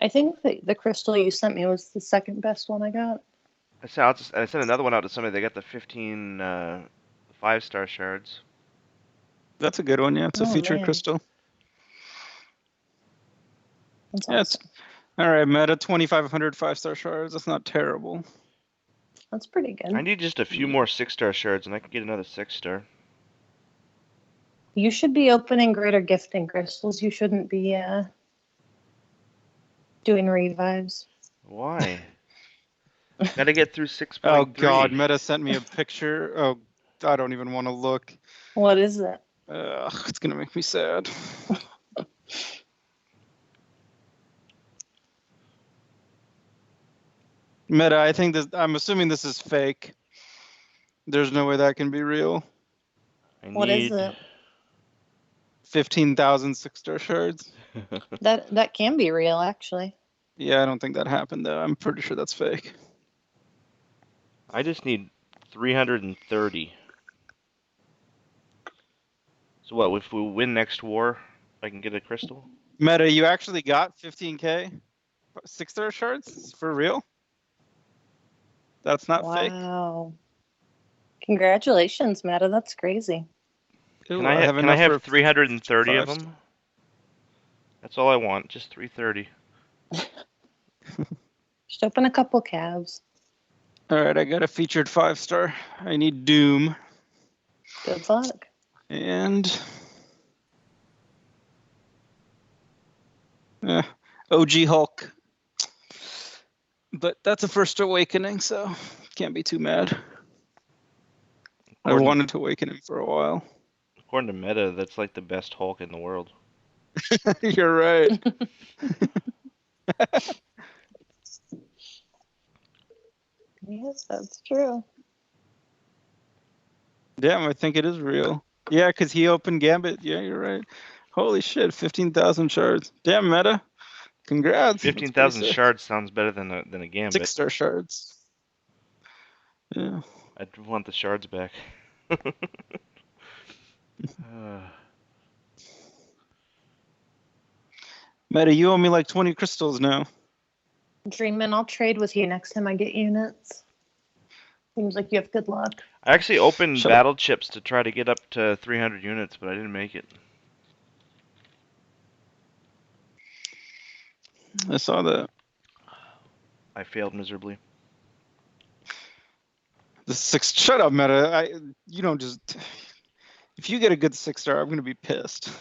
I think the crystal you sent me was the second best one I got. I sent another one out to somebody. They got the 15 5-star shards. That's a good one. Yeah, it's a featured man. crystal. That's Yeah, awesome. all right, Meta 2,500 5-star shards. That's not terrible. That's pretty good. I need just a few more 6-star shards, and I can get another 6-star. You should be opening greater gifting crystals. You shouldn't be doing revives. Why? Gotta get through 6.3. Oh God, Meta sent me a picture. Oh, I don't even want to look. What is it? It's gonna make me sad. Meta, I think this. I'm assuming this is fake. There's no way that can be real. What is it? 15,000 6-star shards. That can be real, actually. Yeah, I don't think that happened though. I'm pretty sure that's fake. I just need 330. So what, if we win next war, I can get a crystal? Meta, you actually got 15k 6-star shards? For real? That's not fake? Wow. Congratulations, Meta. That's crazy. Can I have 330 of them? That's all I want, just 330. Just open a couple calves. All right, I got a featured 5-star. I need Doom. Good luck. And OG Hulk. But that's a first awakening, so can't be too mad. I wanted to awaken him for a while. According to Meta, that's like the best Hulk in the world. You're right. Yes, that's true. Damn, I think it is real. Yeah, because he opened Gambit. Yeah, you're right. Holy shit, 15,000 shards. Damn, Meta. Congrats. 15,000 shards sounds better than a Gambit. 6-star shards. Yeah. I want the shards back. Meta, you owe me like 20 crystals now. Dreamin', I'll trade with you next time I get units. Seems like you have good luck. I actually opened battle chips to try to get up to 300 units, but I didn't make it. I saw that. I failed miserably. Shut up, Meta. You don't just. If you get a good 6-star, I'm gonna be pissed.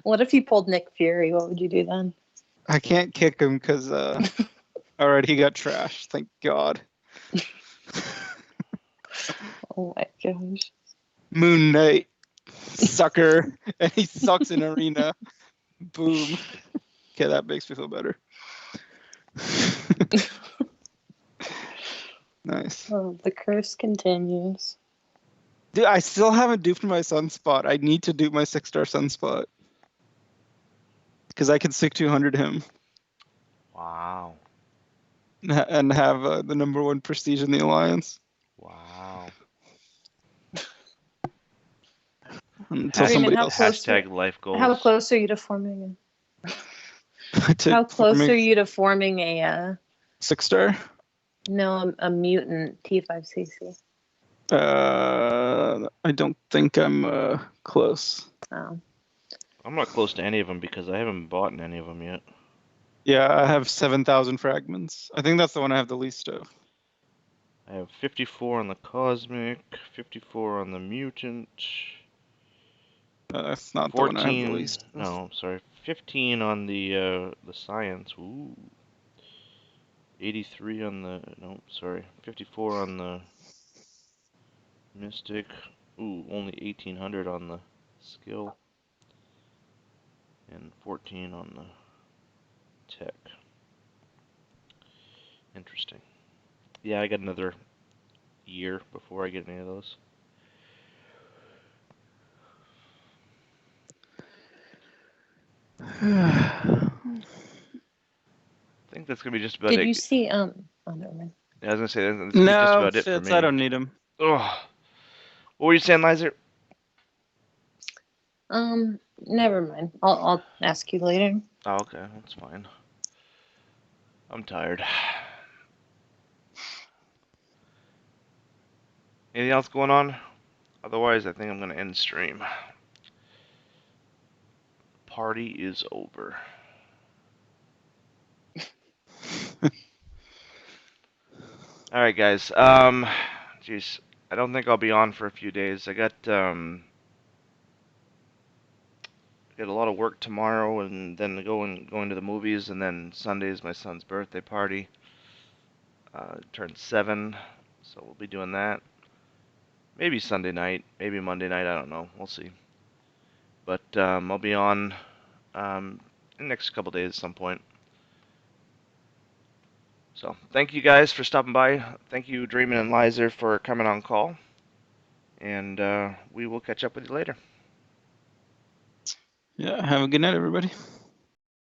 What if you pulled Nick Fury? What would you do then? I can't kick him because alright, he got trashed. Thank God. Oh my gosh. Moon Knight, sucker, and he sucks in arena. Boom. Okay, that makes me feel better. Nice. Oh, the curse continues. Dude, I still haven't duped my Sunspot. I need to dupe my 6-star Sunspot. Because I can 6-200 him. Wow. And have the number 1 prestige in the Alliance. Wow. until Hashtag- somebody how else. close- Hashtag life goals. How close are you to forming to how close forming are you to forming a 6-star. no, a mutant T5CC? I don't think I'm close. Oh. I'm not close to any of them because I haven't bought any of them yet. Yeah, I have 7,000 fragments. I think that's the one I have the least of. I have 54 on the Cosmic, 54 on the Mutant, That's not the one I have the 14. least of. No, sorry, 15 on the Science. Ooh. 83 on the. No, sorry, 54 on the Mystic. Ooh, only 1800 on the Skill. And 14 on the Tech. Interesting. Yeah, I got another year before I get any of those. I think that's gonna be just about Did it. you see oh, never mind. Yeah, I was gonna say that's gonna be just No, about it for Fitz, me. I don't need them. Ugh. What were you saying, Lizer? Never mind. I'll ask you later. Oh, okay, that's fine. I'm tired. Anything else going on? Otherwise, I think I'm gonna end stream. Party is over. All right, guys. Jeez, I don't think I'll be on for a few days. I got a lot of work tomorrow, and then going to the movies, and then Sunday's my son's birthday party. Turned 7, so we'll be doing that. Maybe Sunday night, maybe Monday night. I don't know. We'll see. But I'll be on in the next couple days at some point. So thank you guys for stopping by. Thank you, Dreamin' and Lizer, for coming on call. And we will catch up with you later. Yeah, have a good night, everybody.